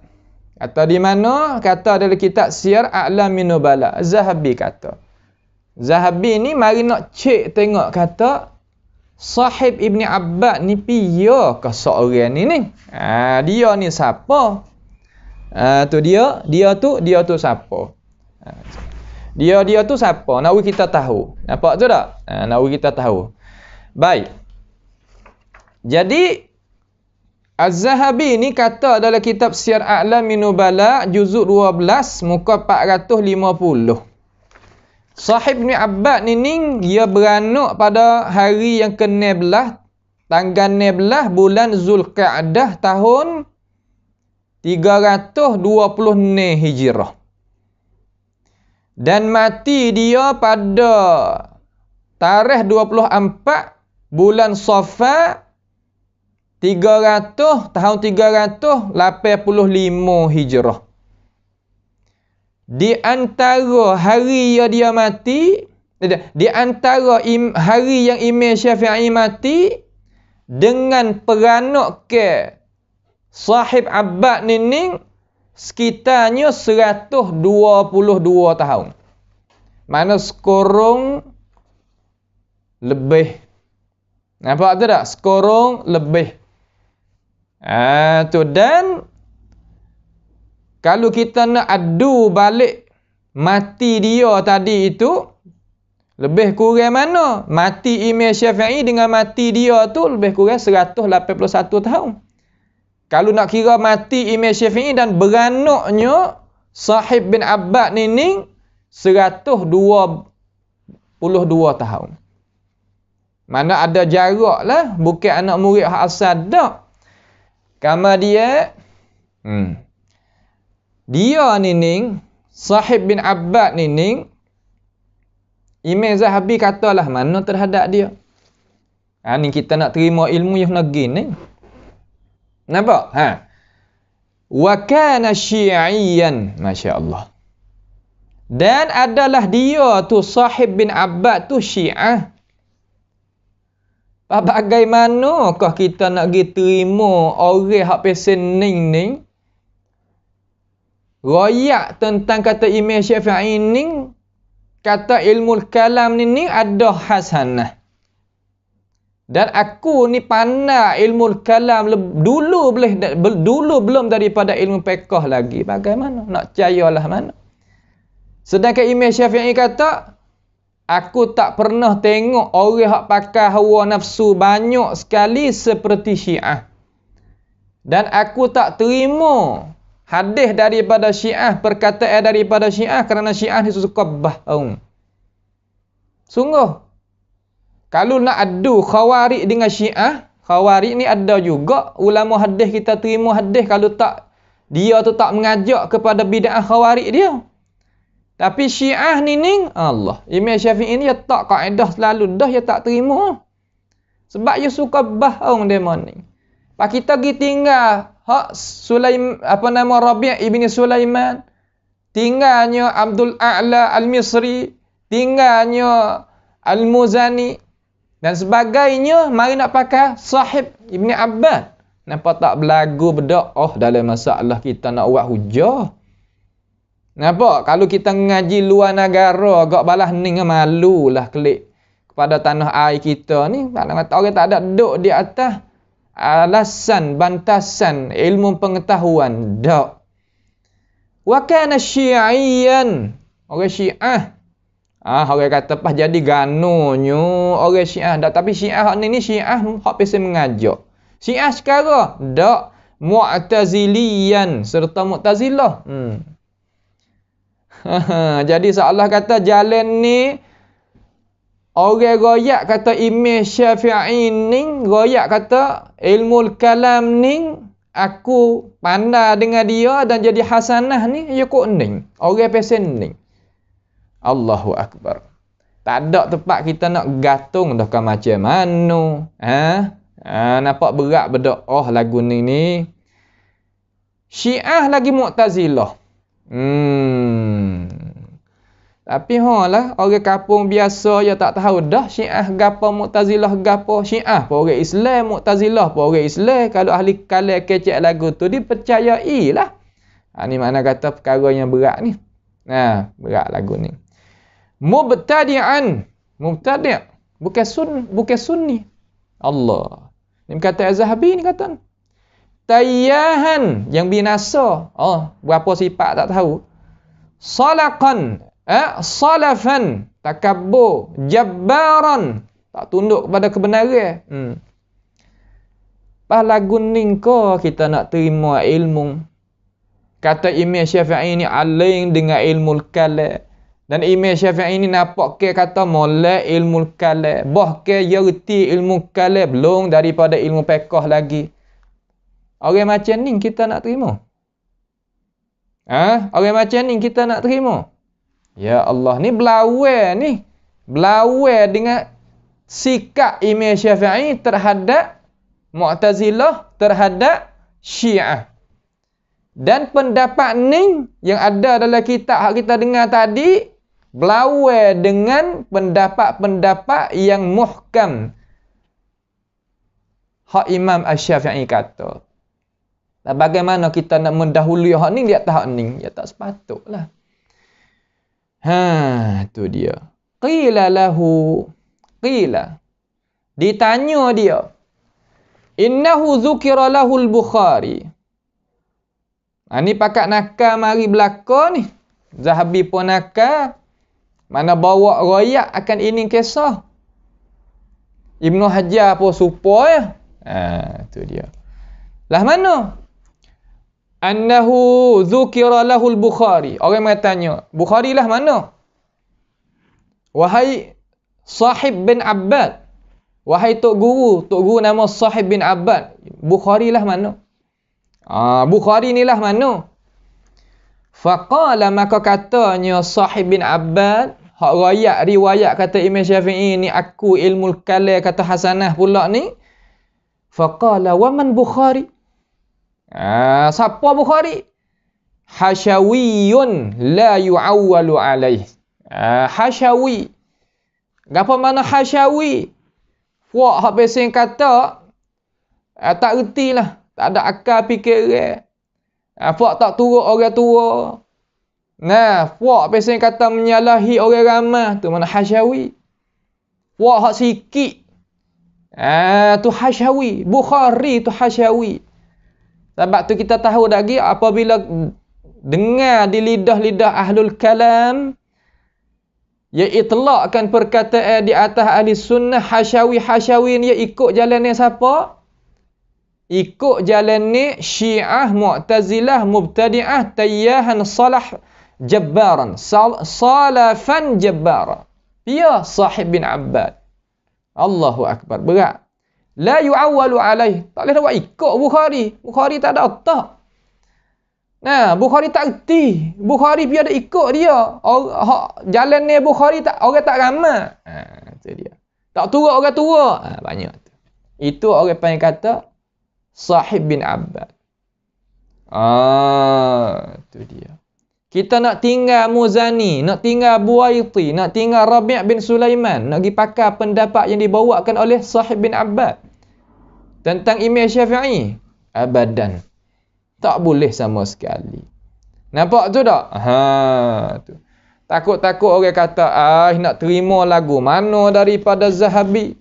[SPEAKER 2] Kata di mana? Kata dalam kitab Siyar A'lamin Nubala. Zahabi kata. Zahabi ni mari nak cek tengok kata Sahib Ibni Abbad ni pia ke seorang ni? Dia ni siapa? Tu dia tu siapa? Dia tu siapa? Nak kita tahu. Nampak tu tak? Nak kita tahu. Baik. Jadi Az-Zahabi ni kata dalam kitab Siyar A'lamin Nubala juzuk 12 muka 450. Sahib Ibn Abbad ni dia beranak pada hari yang ke-16 tanggal 16 bulan Zulqa'dah tahun 326 Hijrah. Dan mati dia pada tarikh 24 bulan Safar tahun 385 Hijrah. Di antara hari yang dia mati, di antara hari yang Imam Syafi'i mati dengan peranak ke Sahib Abbad ni sekitarnya 122 tahun. Mana sekurang lebih. Nampak tu tak? Sekurang lebih. Tu dan kalau kita nak adu balik mati dia tadi itu, lebih kurang mana? Mati Imam Syafi'i dengan mati dia tu lebih kurang 181 tahun. Kalau nak kira mati Imam Syafi'i dan beranaknya Sahib bin Abbad ni 122 tahun. Mana ada jarak lah. Bukan anak murid hak asal dak. Kama dia dia ni Sahib bin Abbad ni Imam Zahabi katalah mana terhadap dia. Ni kita nak terima ilmu yang negeri ni. Nampak? Wa kana syi'iyan, masya-Allah. Dan adalah dia tu Sahib bin Abbad tu Syiah. Bagaimanakah kita nak pergi terima orang hak pesen ni royak tentang kata Imam Syafi'i ni kata ilmu kalam ni ada hasanah. Dan aku ni pandai ilmu kalam dulu belum daripada ilmu fiqh lagi. Bagaimana? Nak percayalah mana? Sedangkan Imam Syafi'i kata, aku tak pernah tengok orang hak pakai hawa nafsu banyak sekali seperti Syiah. Dan aku tak terima hadis daripada Syiah, perkataan daripada Syiah kerana Syiah ni suka bohong. Sungguh. Kalau nak adu Khawarij dengan Syiah, Khawarij ni ada juga ulama hadis kita terima hadis kalau tak dia tu tak mengajak kepada bid'ah Khawarij dia. Tapi Syiah ni Allah, Imam Syafi'i ni dia tak kaedah selalu dah dia tak terima. Sebab dia suka bohong demo ni. Pak kita pergi tinggal hak Rabi' ibn Sulaiman, tinggalnya Abdul A'la Al-Misri, tinggalnya Al-Muzani dan sebagainya, mari nak pakai Sahib Ibn Abbad. Nampak tak berlagu bedak? Dalam masalah kita nak buat hujah. Nampak? Kalau kita ngaji luar negara, agak balas ni malulah klik kepada tanah air kita ni. Orang tak ada duduk di atas alasan, bantasan, ilmu pengetahuan. Tak. Wa kana syi'iyan. Orang Syiah. Orang kata pas jadi ganonyo orang Syiah dah, tapi Syiah hak ni Syiah hak pesen mengajak. Syiah sekarang dak, Mu'taziliyan serta Mu'tazilah. Jadi seolah kata jalan ni orang royak kata Imam Syafi'i ni, royak kata ilmu kalam ni aku pandai dengan dia dan jadi hasanah ni ya kok ning. Orang pesen ning. Allahu akbar. Tak ada tempat kita nak gantung dah kan macam mana. Nampak berat berdoa lagu ni. Syiah lagi Mu'tazilah. Tapi lah orang kampung biasa ya tak tahu dah Syiah gapo Mu'tazilah gapo. Syiah pun orang Islam, Mu'tazilah pun orang Islam. Kalau ahli kalam kecek lagu tu dipercayai lah. Ni makna kata perkara yang berat ni. Berat lagu ni. Mubtadi'an. Mubtadi' bukan sunni. Allah. Ni kata Az-Zahabi ni kata. Tayyahan yang binasa. Berapa sifat tak tahu. Salaqan. Salafan. Takabbur. Jabbaran. Tak tunduk kepada kebenaran. Pas lagu ni ko kita nak terima ilmu. Kata Imam Syafi'i ni aling dengan ilmu kalam. Dan Imam Syafi'i ni nampak ke kata molek ilmu kalam. Bahkan dia reti ilmu kalam belum daripada ilmu fiqh lagi. Orang macam ni kita nak terima. Orang macam ni kita nak terima. Ya Allah, ni belawai ni. Belawai dengan sikap Imam Syafi'i terhadap Mu'tazilah, terhadap Syiah. Dan pendapat ni yang ada dalam kitab yang kita dengar tadi berlawan dengan pendapat-pendapat yang muhkam hak Imam Asy-Syafi'i kata. Dan bagaimana kita nak mendahului hak ni di atas hak ni? Ya tak sepatutlah. Tu dia. Qila lahu. Qila. Ditanya dia. Innahu dzukira lahu al-Bukhari. Ni pakat nakal mari belaka ni. Zahabi pun nakal. Mana bawa royak akan ini kisah. Ibnu Hajar pun supaya. Tu dia. Lah mana? Annahu dzukira lahu al-Bukhari. Orang bertanya, Bukhari lah mana? Wahai Sahib bin Abbad. Wahai Tok Guru nama Sahib bin Abbad. Bukhari lah mana? Bukhari ni lah mana? Faqala, maka katanya Sahib bin Abbad, hak riwayat kata Imam Syafi'i ni aku ilmu kalam kata hasanah pula ni. Faqala wa man Bukhari? Siapa Bukhari? Hasyawiyun la yu'awwalu alaih. Hasyawi. Apa mana hasyawi? Puak hak besing kata tak reti lah. Tak ada akal fikiran. Puak tak turut orang tua. Puak besing kata menyalahi orang ramah. Tu mana hasyawi. Puak hak sikit. Tu hasyawi. Bukhari tu hasyawi. Sebab tu kita tahu lagi apabila dengar di lidah-lidah ahlul kalam, ia itlaqkan perkataan di atas ahli sunnah hasyawi ni, ia ikut jalan ni siapa? Ikut jalan ni Syiah, Mu'tazilah, Mubtadi'ah, Tayyahan, Jabbaran. Salafan Jabbaran. Ya Sahib bin Abbad. Allahu Akbar. Berat. La yu'awwalu alaih. Tak boleh nak ikut Bukhari. Bukhari tak ada otak. Bukhari tak erti. Bukhari biar ada ikut dia. Jalan ni Bukhari tak, orang tak ramai. Itu dia. Tak turut orang tua. Banyak tu. Itu orang panggil kata Sahib bin Abbad. Itu dia. Kita nak tinggal Muzani, nak tinggal Buaiti, nak tinggal Rabi' bin Sulaiman, nak pergi pakai pendapat yang dibawakan oleh Sahib bin Abbad tentang Imam Syafi'i. Abadan. Tak boleh sama sekali. Nampak tu tak? Tu. Takut-takut orang kata, nak terima lagu mana daripada Zahabi.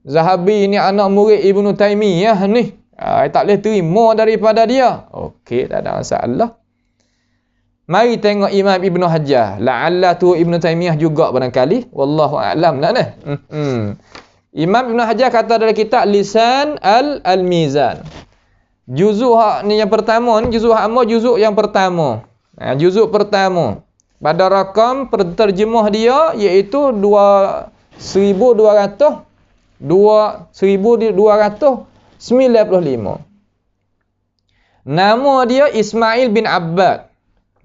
[SPEAKER 2] Zahabi ni anak murid Ibnu Taimiyah ni. Tak boleh terima daripada dia. Okey, tak ada masalah. Mari tengok Imam Ibnu Hajar. La'alla tu Ibnu Taimiyah juga barangkali. Wallahu a'lam lah ni. Imam Ibn Hajar kata dalam kitab Lisan Al-Mizan. Juzuk ni yang pertama ni, juzuk amma juzuk yang pertama. Juzuk pertama. Pada rakam terjemah dia iaitu 2295. Nama dia Ismail bin Abbad.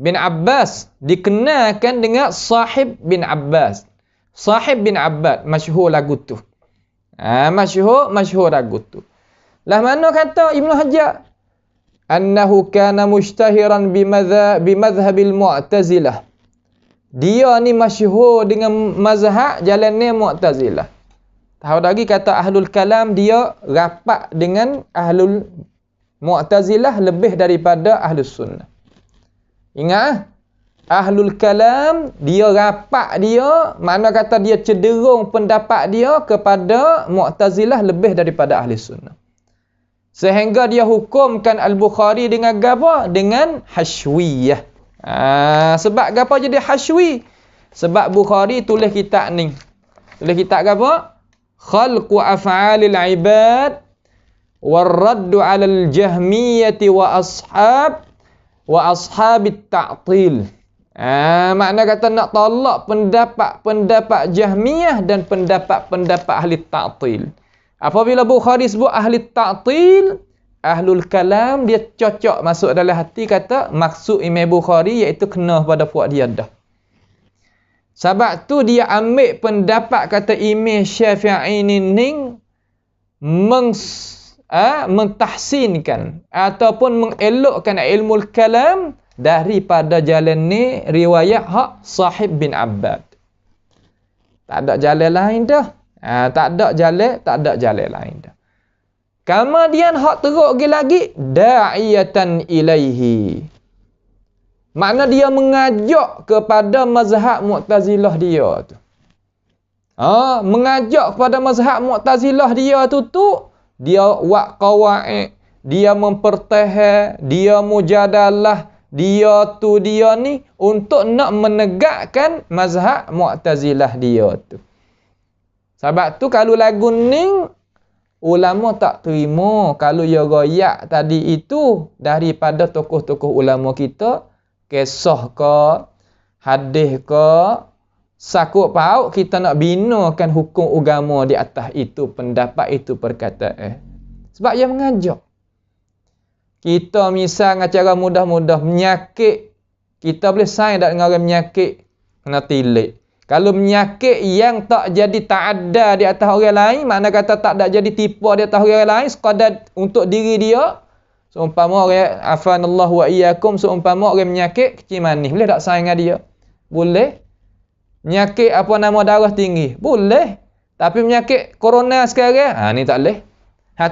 [SPEAKER 2] Bin Abbas dikenalkan dengan Sahib bin Abbas. Sahib bin Abbad, masyhur lagu tu. Masyhur lagu tu. Lah mana kata Ibn Hajar? Annahu kana mushtahiran bimadhhabil Mu'tazilah. Dia ni masyhur dengan mazhab jalannya Mu'tazilah. Tahu lagi kata Ahlul Kalam, dia rapat dengan Ahlul Mu'tazilah lebih daripada Ahlus Sunnah. Ingat, Ahlul Kalam, dia rapat dia, mana kata dia cenderung pendapat dia kepada Mu'tazilah lebih daripada Ahli Sunnah. Sehingga dia hukumkan Al-Bukhari dengan apa? Dengan hashwiyah. Sebab apa jadi hashwi? Sebab Bukhari tulis kitab ni. Tulis kitab apa? Khalqu af'alil ibad warraddu 'alal jahmiyati wa ashabit ta'til. Makna kata nak tolak pendapat Jahmiyah dan pendapat ahli ta'til. Apabila Bukhari sebut ahli ta'til, Ahlul Kalam dia cocok masuk dalam hati, kata maksud Imam Bukhari iaitu kena pada puak dia dah. Sebab tu dia ambil pendapat kata Imam Syafi'i ni mentahsinkan ataupun mengelokkan ilmu kalam daripada jalan ni riwayat hak Sahib bin Abbad. Tak ada jalan lain dah. Tak ada jalan lain dah. Kemudian hak teruk lagi da'iyatan ilaihi. Makna dia mengajak kepada mazhab Mu'tazilah dia tu. Mengajak kepada mazhab Mu'tazilah dia tu dia buat qawaid, dia mempertahan, dia mujadalah, dia ni untuk nak menegakkan mazhab Mu'tazilah dia tu. Sebab tu kalau lagu ni ulama tak terima kalau dia royak tadi itu daripada tokoh-tokoh ulama kita, kisah ke, hadis ke, sakut paut kita nak binakan hukum agama di atas itu pendapat itu perkataan. Sebab dia mengajak. Kita misal dengan cara mudah-mudah menyakit, kita boleh sayang tak dengan orang menyakit, kena tilik. Kalau menyakit yang tak jadi ta'adda di atas orang lain, makna kata tak ada jadi tipu di atas orang lain, sekadar untuk diri dia, seumpama orang afanallahu wa iyyakum, seumpama orang menyakit kecil manis, boleh tak sayang dengan dia? Boleh. Menyakit apa nama darah tinggi? Boleh. Tapi menyakit corona sekarang, ni tak boleh.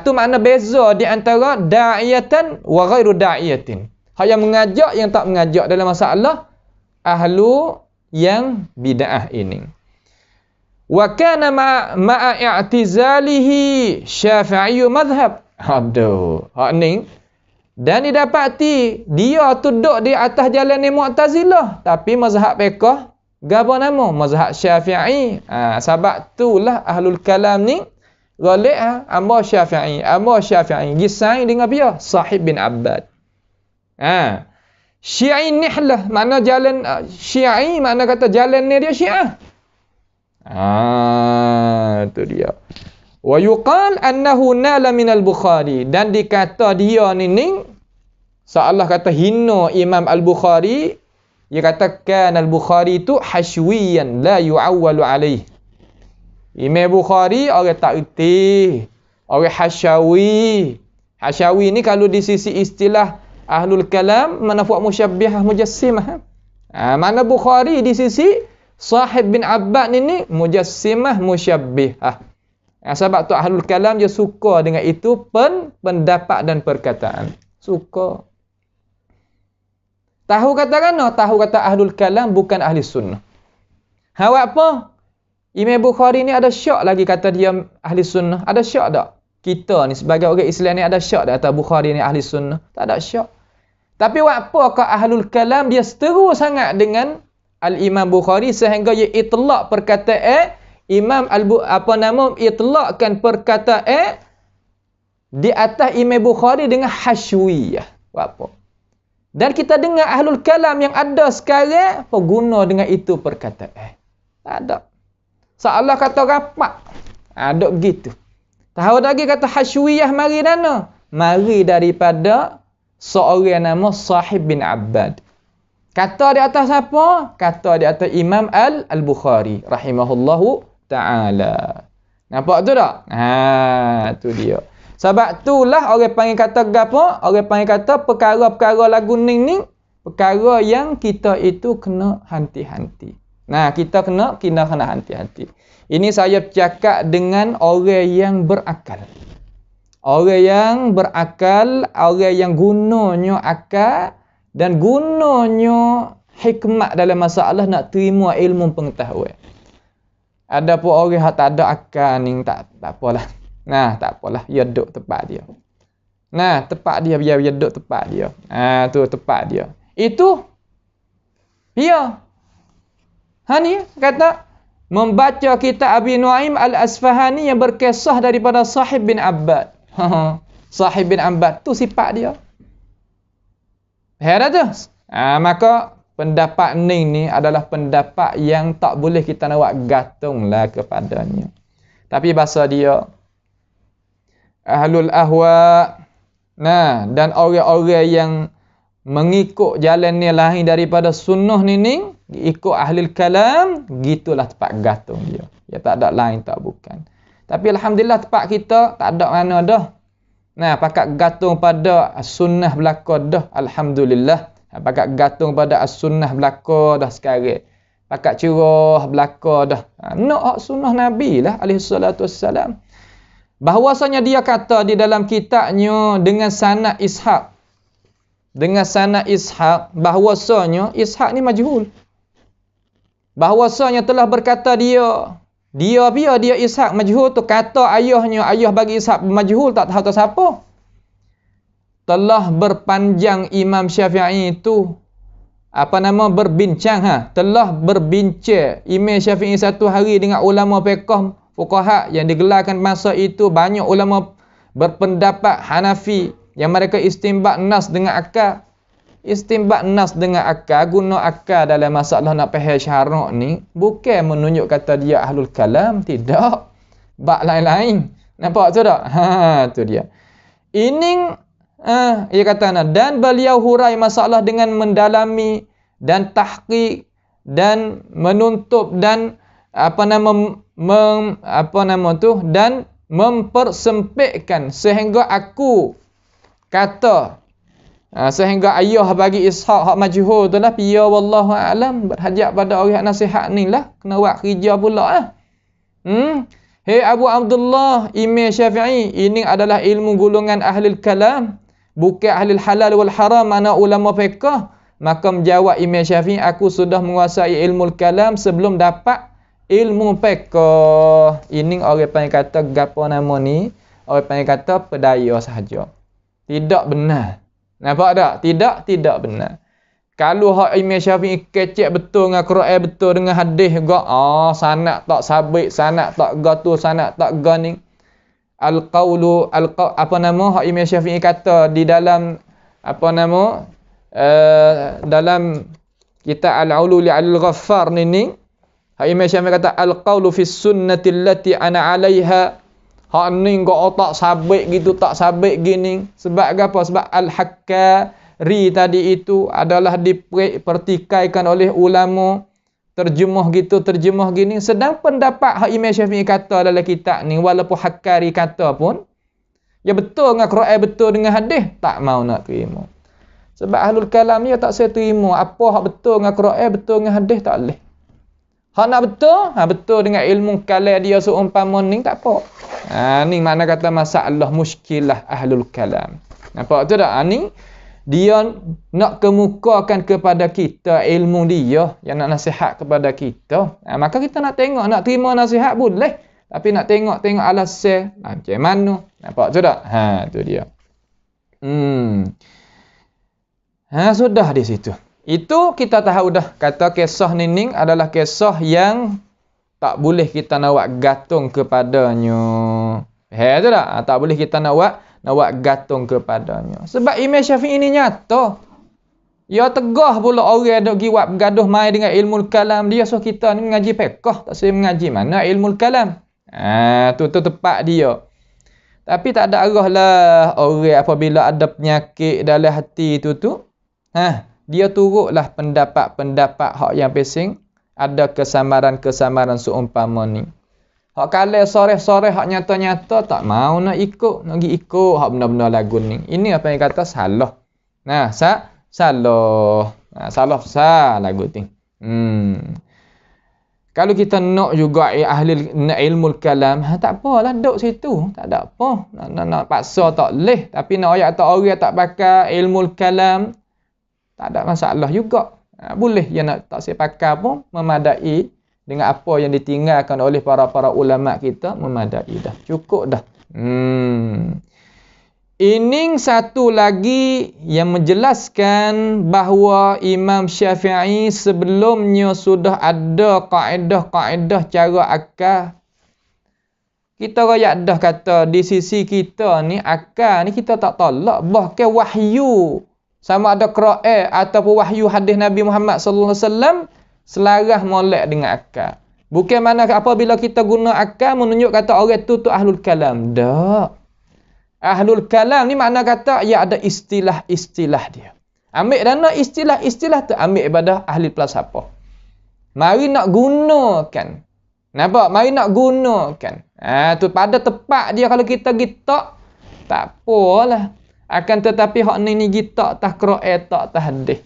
[SPEAKER 2] Tu makna beza di antara da'iyatan wa ghairu da'iyatin. Hak yang mengajak, yang tak mengajak dalam masalah ahlu yang bid'ah ini. Wa kana ma'a i'tizalihi Syafi'i madhhab. Hak ni. Dan didapati dia duduk di atas jalan ni Mu'tazilah, tapi mazhab fiqh apa nama? Mazhab Syafi'i. Sebab itulah Ahlul Kalam ni ghalib Amma Syafi'i. Gisai dengan dia Sahib bin Abbad. Syi'i nihlah, makna jalan Syi'i, makna kata jalan ni dia Syiah. Itu dia. Wa yuqal annahu nala min al-Bukhari, dan dikata dia ni seolah kata hina Imam Al-Bukhari. Dia kata kan Al-Bukhari itu hashwiyan la yu'awwalu alaih. Imam Bukhari orang tak erti, orang hasyawi. Hasyawi ni kalau di sisi istilah Ahlul Kalam mana buat musyabbihah mujassimah. Mana Bukhari di sisi Sahib bin Abbad ni mujassimah musyabbihah. Sebab tu Ahlul Kalam dia suka dengan itu pendapat dan perkataan. Suka. Tahu kata mana? Tahu kata Ahlul Kalam bukan Ahli Sunnah. Awak apa? Imam Bukhari ni ada syak lagi kata dia Ahli Sunnah. Ada syak tak? Kita ni sebagai orang Islam ni ada syak tak kata Bukhari ni Ahli Sunnah? Tak ada syak. Tapi apakah Ahlul Kalam dia seteru sangat dengan Al-Imam Bukhari sehingga dia itlaq perkataan Imam itlaqkan perkataan di atas Imam Bukhari dengan hashwiyah. Apa? Dan kita dengar ahlul kalam yang ada sekarang guna dengan itu perkataan. Tak ada. Seolah kata rapat. Ada begitu. Tahu lagi kata hashwiyah mari mana? Mari daripada seorang nama Sahib bin Abbad. Kata di atas apa? Kata di atas Imam Al-Bukhari rahimahullahu ta'ala. Nampak tu tak? Tu dia. Sebab itulah orang panggil kata apa? Orang panggil kata perkara-perkara lagu ning perkara yang kita itu kena hati-hati. Nah, kita kena hati-hati. Ini saya bercakap dengan orang yang berakal. Orang yang berakal, orang yang gunanya akal dan gunanya hikmat dalam masalah nak terima ilmu pengetahuan. Ada pun orang yang tak ada akal ni tak apalah. Nah, tak apalah, dia duduk tempat dia. Nah, tempat dia, biar dia duduk tempat dia. Tu tempat dia. Itu dia. Ni kata membaca kitab Abi Nuaim Al-Asfahani yang berkisah daripada Sahib bin Abbad. Sahib bin Abbad tu sifat dia. Heran tu? Maka pendapat ni adalah pendapat yang tak boleh kita nak buat gantunglah kepadanya. Tapi bahasa dia ahlul ahwa, dan orang-orang yang mengikut jalan ni lain daripada sunnah ni ikut ahlul kalam, gitulah tempat gantung dia. Ya tak ada lain, tak bukan. Tapi alhamdulillah tempat kita tak ada mana dah. Pakat gantung pada sunnah belaka dah, alhamdulillah. Pakat gantung pada sunnah belaka dah sekarang. Pakat curah belaka dah. Nak sunnah Nabi lah alaihi salatu wassalam. Bahawasanya dia kata di dalam kitabnya dengan sanad Ishaq. Dengan sanad Ishaq, bahawasanya Ishaq ni majhul. Bahawasanya telah berkata dia Ishaq majhul tu, kata ayah bagi Ishaq majhul, tak tahu siapa. Telah berpanjang Imam Syafi'i itu berbincang telah berbincang Imam Syafi'i satu hari dengan ulama fiqh fuqaha yang digelarkan masa itu. Banyak ulama berpendapat Hanafi yang mereka istinbat nas dengan akal. Istinbat nas dengan akal, guna akal dalam masalah nak faham syarak ni bukan menunjuk kata dia ahlul kalam, tidak. Bab lain-lain. Nampak tu tak? Tu dia. Ini ia kata dan beliau hurai masalah dengan mendalami dan tahqiq dan menuntut dan dan mempersempitkan sehingga aku kata sehingga ayah bagi Ishaq hak majhul tu lah piya wallahu alam, berhajat pada orang nasihat ni lah kena buat kerja pula lah. Hei Abu Abdullah Imam Syafi'i, ini adalah ilmu golongan ahli kalam, bukan ahli halal wal haram, mana ulama fiqh. Maka menjawab Imam Syafi'i, aku sudah menguasai ilmu kalam sebelum dapat ilmu fiqh. Ini orang panggil kata gapo nama ni? Orang panggil kata pedaya sahaja. Tidak benar. Nampak tak? Tidak benar. Kalau hak Imam Syafi'i kecek betul dengan Quran, betul dengan hadis juga, sanad tak sabit, sanad tak gatu, sanad tak ganing. Al-qaulu hak Imam Syafi'i kata di dalam dalam kitab Al-Ulu li Al-Ghaffar ni, hak Imam Syafi'i kata al-qaulu fi sunnati allati ana 'alaiha. Hak ni kok tak sabit gitu, tak sabit gini. Sebab apa? Sebab Al-Hakkari tadi itu adalah dipertikaikan oleh ulama, terjemah gitu, terjemah gini. Sedang pendapat hak Imam Syafi'i kata dalam kitab ni, walaupun Hakkari kata pun, ya betul dengan Quran, betul dengan hadis, tak mau nak terima. Sebab ahlul kalam ni tak saya terima. Apa hak betul dengan Quran, betul dengan hadis, tak boleh. Hak nak betul, betul dengan ilmu kalam dia seumpama ni, tak apa. Ni makna kata masalah muskilah ahlul kalam. Nampak tu tak? Ni dia nak kemukakan kepada kita ilmu dia, yang nak nasihat kepada kita. Maka kita nak tengok, nak terima nasihat boleh. Tapi nak tengok alasan macam mana. Nampak tu tak? Tu dia. Sudah di situ. Itu kita tahu dah, kata kisah Nining adalah kisah yang Tak boleh kita nak buat gantung kepadanya. Tu tak? Tak boleh kita nak buat gantung kepadanya. Sebab Imam Syafi'i ini nyata. Ya tegah pula orang dok pergi buat bergaduh main dengan ilmu kalam. Dia suruh kita ni mengaji fiqh, tak saya mengaji mana ilmu kalam. Tu tepat dia. Tapi tak ada arah lah orang apabila ada penyakit dalam hati tu. Dia turutlah pendapat-pendapat hak yang pesing. Ada kesamaran-kesamaran seumpama ni. Hak kalau sore-sore hak nyata-nyata tak mau nak ikut. Nak pergi ikut hak benda-benda lagu ni. Ini apa yang kata salah. Salah. Salah besar lagu ni. Kalau kita nak juga ahli ilmu kalam, tak apalah duduk situ. Tak ada apa. Nak paksa tak leh. Tapi nak ayat tak orang tak pakai ilmu kalam, tak ada masalah juga. Boleh dia nak tak saya pakai pun memadai dengan apa yang ditinggalkan oleh para ulama kita, memadai dah. Cukup dah. Ini satu lagi yang menjelaskan bahawa Imam Syafi'i sebelumnya sudah ada kaedah-kaedah cara akal. Kita rakyat dah kata di sisi kita ni akal ni kita tak tolak. Bahkan wahyu sama ada Quran ataupun wahyu hadis Nabi Muhammad sallallahu alaihi wasallam selaras molek dengan akal. Bukan mana apabila kita guna akal menunjuk kata orang tu ahlul kalam. Tak. Ahlul kalam ni makna kata ya ada istilah-istilah dia. Ambil dana istilah-istilah tu ambil daripada ahli falsafah. Mari nak gunakan. Nampak? Mari nak gunakan. Tu pada tepat dia kalau kita gitak tak apalah. Akan tetapi hak ni gitak tah Quran tak tah hadis.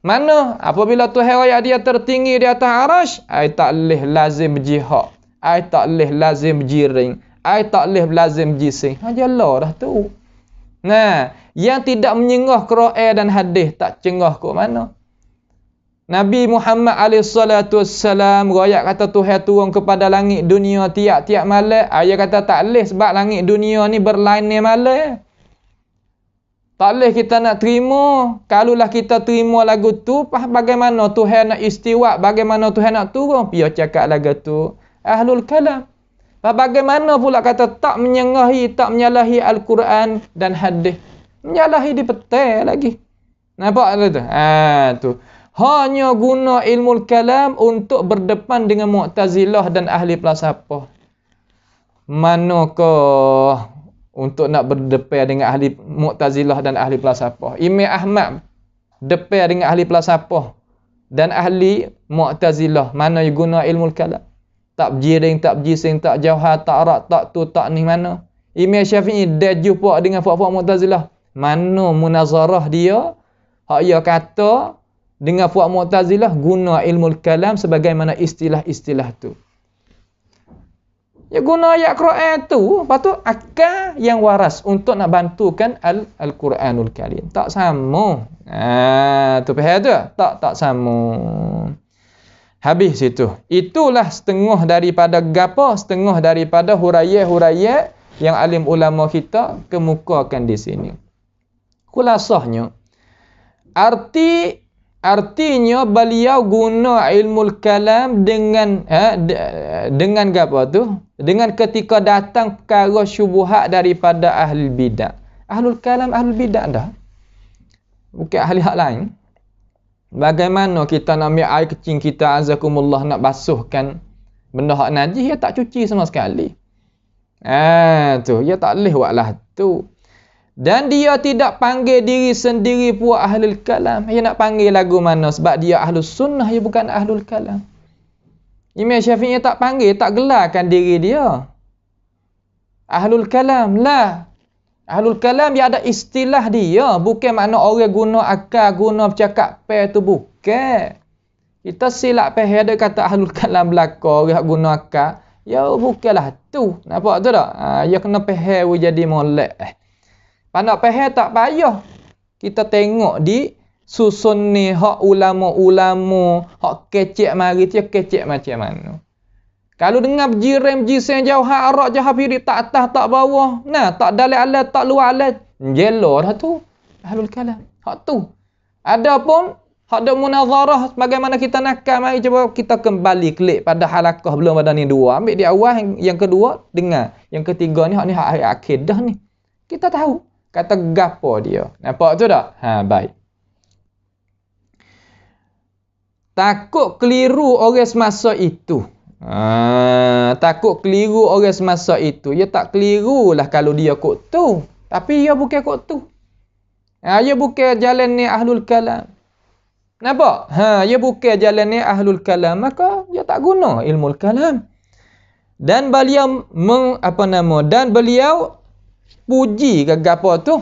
[SPEAKER 2] Mana apabila Tuhan raya dia tertinggi di atas arasy, ai tak leh lazim jihad. Ai tak leh lazim jiring. Ai tak leh lazim jising. Jalah dah tu. Nah, yang tidak menyengah Quran dan hadis tak cengah ke mana? Nabi Muhammad SAW royak kata Tuhan turun kepada langit dunia tiap-tiap malam. Ayah kata tak leh sebab langit dunia ni berlain malam. Tak boleh kita nak terima. Kalaulah kita terima lagu tu, bagaimana Tuhan nak istiwa, bagaimana Tuhan nak turun, dia cakap lagu tu ahlul kalam. Bagaimana pula kata tak menyengahi, tak menyalahi Al-Quran dan hadis. Menyalahi di petai lagi. Nampak tu? Tu. Hanya guna ilmu kalam untuk berdepan dengan Mu'tazilah dan ahli falsafah. Manakah untuk nak berdepan dengan ahli Mu'tazilah dan ahli falsafah? Imam Ahmad depan dengan ahli falsafah dan ahli Mu'tazilah. Mana yang guna ilmu kalam? Tak berjiring, tak berjising, tak jauhar, tak rak, tak tu, tak ni mana? Imam Syafi'i dia jumpa dengan fuak-fuak Mu'tazilah. Mana munazarah dia? Hak ia kata dengan fuak Mu'tazilah guna ilmu kalam sebagaimana istilah-istilah tu. Ya guna ayat Quran tu, lepas tu akal yang waras untuk nak bantukan Al-Quranul Karim. Tak sama. Tu faham tu? Tak sama. Habis situ. Itulah setengah daripada gapo, setengah daripada huraian-huraian yang alim ulama kita kemukakan di sini. Khulasahnya, artinya beliau guna ilmu kalam dengan gapo tu? Dengan ketika datang perkara syubhat daripada ahli bidah. Ahlul kalam ahlul bidah dah. Bukan ahli hak lain. Bagaimana kita nak ambil air kecing kita azakumullah nak basuhkan benda hak najis, dia tak cuci sama sekali. Tu, dia tak boleh buatlah tu. Dan dia tidak panggil diri sendiri puak ahlul kalam. Dia nak panggil lagu mana? Sebab dia ahlus sunnah, dia bukan ahlul kalam. Imam Syafi'i tak panggil, tak gelarkan diri dia ahlul kalam lah. Ahlul kalam dia ada istilah dia. Bukan makna orang guna akal, guna bercakap tu bukan. Kita silap faham ada kata ahlul kalam belaka, orang guna akal. Ya bukanlah tu. Nampak tu tak? Ya kena faham jadi molek. Nak faham tak payah. Kita tengok di susun ni hak ulama-ulama, hak kecek mari dia kecek macam mana. Kalau dengar berjirim, jiseng jauh, arak jauh, pirik, tak atas, tak bawah. Nah, tak dalam alat, tak luar alat. Jelo dah tu. Ahlul kalam. Hak tu. Adapun, Hak dak munazarah bagaimana kita nakal, mari cuba kita kembali klik pada halaqah belum pada ni dua. Ambil di awal, yang kedua dengar. Yang ketiga ni hak akidah ni. Kita tahu kata gapo dia. Nampak tu tak? Ha, baik. Takut keliru orang semasa itu. Takut keliru orang semasa itu. Ya tak keliru lah kalau dia kok tu. Tapi dia bukan kok tu. Dia bukan jalan ni ahlul kalam. Nampak? Dia bukan jalan ni ahlul kalam. Maka dia tak guna ilmu kalam. Dan beliau dan beliau puji ke gapo tu.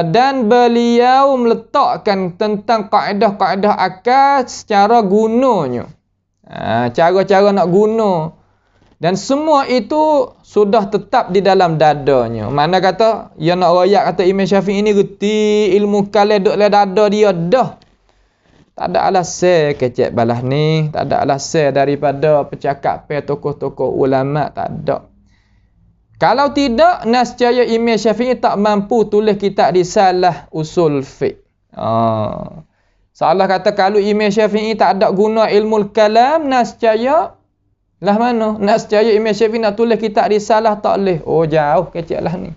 [SPEAKER 2] Dan beliau meletakkan tentang kaedah-kaedah akal secara gunanya. Cara-cara nak guna. Dan semua itu sudah tetap di dalam dadanya. Mana kata, dia nak royak kata Imam Syafi'i ni reti ilmu kalam duk dalam dada dia dah. Tak ada alasan kecek balas ni. Tak ada alasan daripada percakapan tokoh-tokoh ulama'. Tak ada. Kalau tidak, nescaya Imam Syafi'i tak mampu tulis kitab risalah usul fiqh. Salah kata kalau Imam Syafi'i tak ada guna ilmu kalam, nescaya lah mana? Nescaya Imam Syafi'i nak tulis kitab risalah tak boleh. Oh jauh kecil lah ni.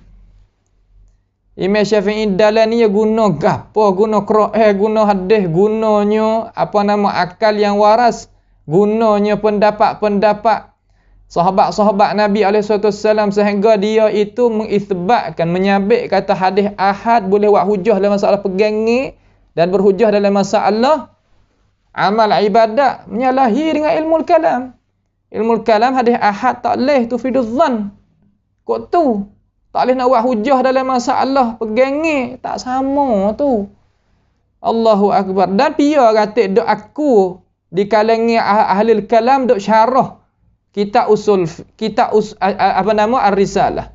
[SPEAKER 2] Imam Syafi'i dalam ni guna gapo? Guna Quran, guna hadis, gunanya akal yang waras, gunanya pendapat-pendapat sahabat-sahabat Nabi SAW, sehingga dia itu mengisbatkan, menyabit kata hadis ahad boleh buat hujah dalam masalah pegangi dan berhujah dalam masalah amal ibadat, menyalahi dengan ilmu kalam. Ilmu kalam hadis ahad tak leh tufiduz zan. Kok tu? Tak leh nak buat hujah dalam masalah pegangi, tak sama tu. Allahu akbar. Dan pia kata dok aku di kalangan ahli kalam dok syarah kita ar-risalah.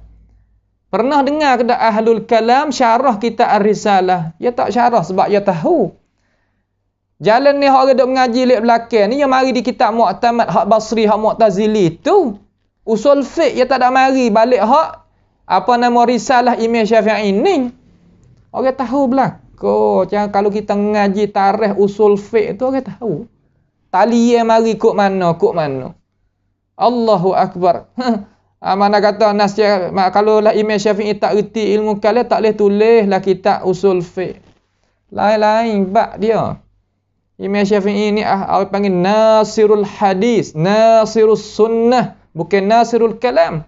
[SPEAKER 2] Pernah dengar ke ahlul kalam syarah kita ar-risalah? Ya tak syarah sebab dia tahu. Jalan ni orang duk mengaji lek belakang ni, yang mari di kitab Mu'tamad hak Basri, hak Mu'tazili tu. Usul fiqh dia tak ada mari balik hak risalah Imam Syafi'i ni. Orang tahu belaka. Jangan kalau kita mengaji tarikh usul fiqh tu orang tahu. Talian mari kok mana. Allahu akbar. Mana kata nasya kalau lah Imam Syafi'i tak reti ilmu kalam tak boleh tulis lah kitab usul fiqh. Lain-lain bab dia. Imam Syafi'i ni panggil nasirul hadis, nasirus sunnah, bukan nasirul kalam.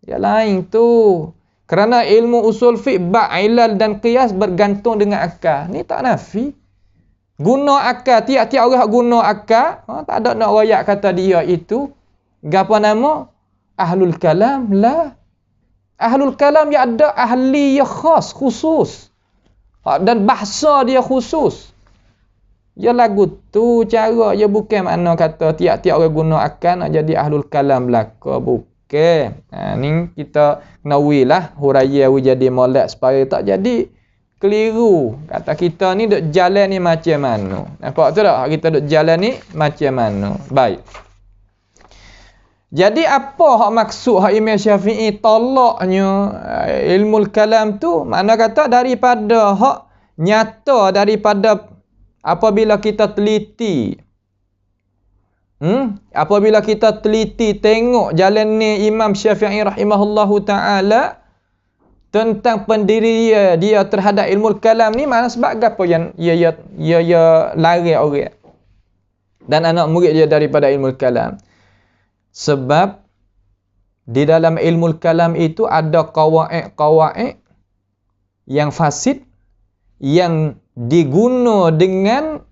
[SPEAKER 2] Ya lain tu. Kerana ilmu usul fiqh bab ilal dan qiyas bergantung dengan akal. Ni tak nafi. Guna akal, tiap-tiap orang guna akal, tak ada nak royak kata dia itu gapo nama ahlul kalam lah. Ahlul kalam dia ada ahli yang khas, khusus. Dan bahasa dia khusus. Ya lagu tu cara dia bukan makna kata tiap-tiap orang guna akal nak jadi ahlul kalam belaka, bukan. Ni kita kena wilah huraya jadi molek supaya tak jadi keliru. Kata kita ni duk jalan ni macam mana. Nampak tu tak? Kita duk jalan ni macam mana. Baik. Jadi apa hak maksud hak Imam Syafi'i tolaknya ilmu kalam tu? Mana kata daripada hak nyata, daripada apabila kita teliti apabila kita teliti tengok jalan ni Imam Syafi'i rahimahullahu ta'ala tentang pendiri dia terhadap ilmu kalam ni, mana sebab apa yang ia lari orang dan anak murid dia daripada ilmu kalam. Sebab di dalam ilmu kalam itu ada qawaid yang fasid yang digunakan dengan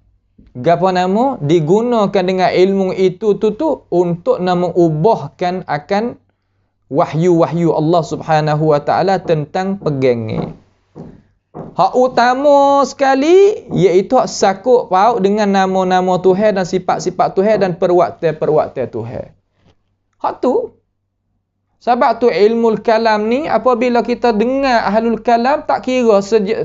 [SPEAKER 2] digunakan dengan ilmu itu tu untuk mengubahkan akan wahyu-wahyu Allah Subhanahu wa taala tentang pegangi. Hak utama sekali iaitu hak sakut paut dengan nama-nama Tuhan dan sifat-sifat Tuhan dan perbuatan-perbuatan Tuhan. Hak tu. Sebab tu ilmu kalam ni apabila kita dengar ahlul kalam, tak kira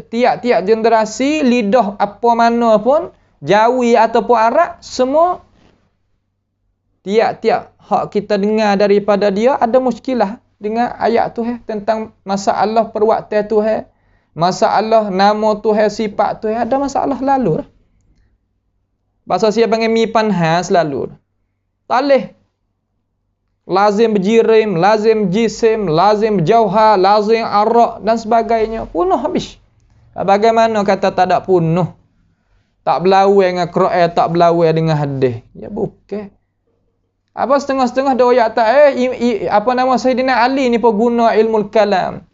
[SPEAKER 2] tiap-tiap generasi lidah apa mana pun, Jawi ataupun Arab, semua tiap-tiap hak kita dengar daripada dia ada muskilah dengan ayat Tuhan tentang masalah perbuatan Tuhan. masalah nama Tuhan, sifat Tuhan, ada masalah lalu dah. Pasal siapa panggil mi panhas lalu. Talih. Lazim berjirim, lazim jisim, lazim jauhar, lazim arak dan sebagainya. Punuh habis. Bagaimana kata tak ada punuh? Tak berlawan dengan Quran, tak berlawan dengan hadis. Ya bukan. Apa setengah-setengah doa tak apa nama Sayyidina Ali ni pun guna ilmu kalam.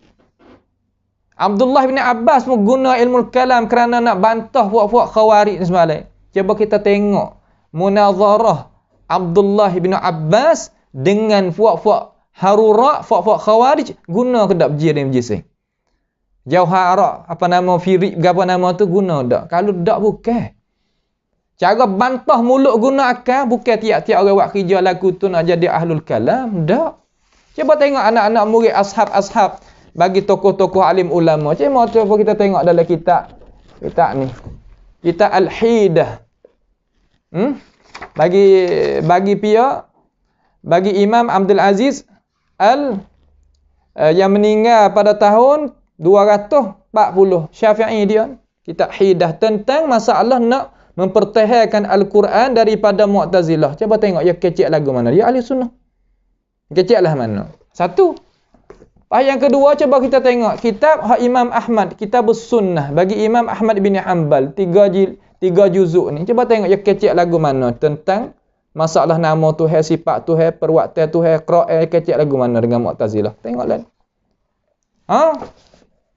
[SPEAKER 2] Abdullah bin Abbas pun guna ilmu kalam kerana nak bantah puak-puak khawarij semalam. Cuba kita tengok munazarah Abdullah bin Abbas dengan puak-puak harura, puak-puak khawarij guna ke tak berjirim jising? Jauhar apa nama firik apa nama tu guna tak? Kalau tak bukan. Cara bantah mulut guna akal bukan tiap-tiap orang buat kerja lagu tu nak jadi ahlul kalam. Tak. Cuba tengok anak-anak murid ashab-ashab bagi tokoh-tokoh alim ulama. Cuba kita tengok dalam kitab ni. Kitab Al-Hidah. Bagi Imam Abdul Aziz yang meninggal pada tahun 240 Syafi'i dia. Kitab Hidah tentang masalah nak mempertahankan Al-Quran daripada Mu'tazilah. Cuba tengok dia kecek lagu mana. Dia ahli sunnah. Keceklah mana. Satu. Yang kedua, coba kita tengok kitab Imam Ahmad, Kitabus Sunnah bagi Imam Ahmad bin Hanbal, 3 juzuk ni. Coba tengok dia kecek lagu mana tentang masalah nama Tuhan, sifat Tuhan, perwaktan Tuhan, Quran, kecek lagu mana dengan Mu'tazilah. Tengoklah.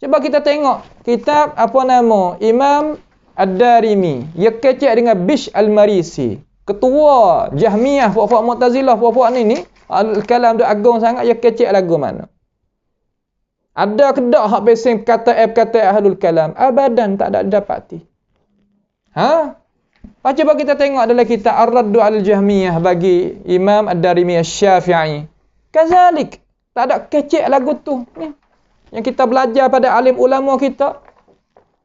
[SPEAKER 2] Coba kita tengok kitab apa nama Imam Ad-Darimi, dia kecek dengan Bish Al-Marisi, ketua Jahmiyah, puak-puak Mu'tazilah, puak-puak ni al-kalam dia agung sangat, dia kecek lagu mana. Ada ke tak hak besing kata ahlul kalam? Abadan tak ada dapati. Cuba kita tengok dalam kitab Ar-Raddu al-Jahmiyah bagi Imam Ad-Darimi Asy-Syafi'i. Kazalik, tak ada kecek lagu tu ni. Yang kita belajar pada alim ulama kita.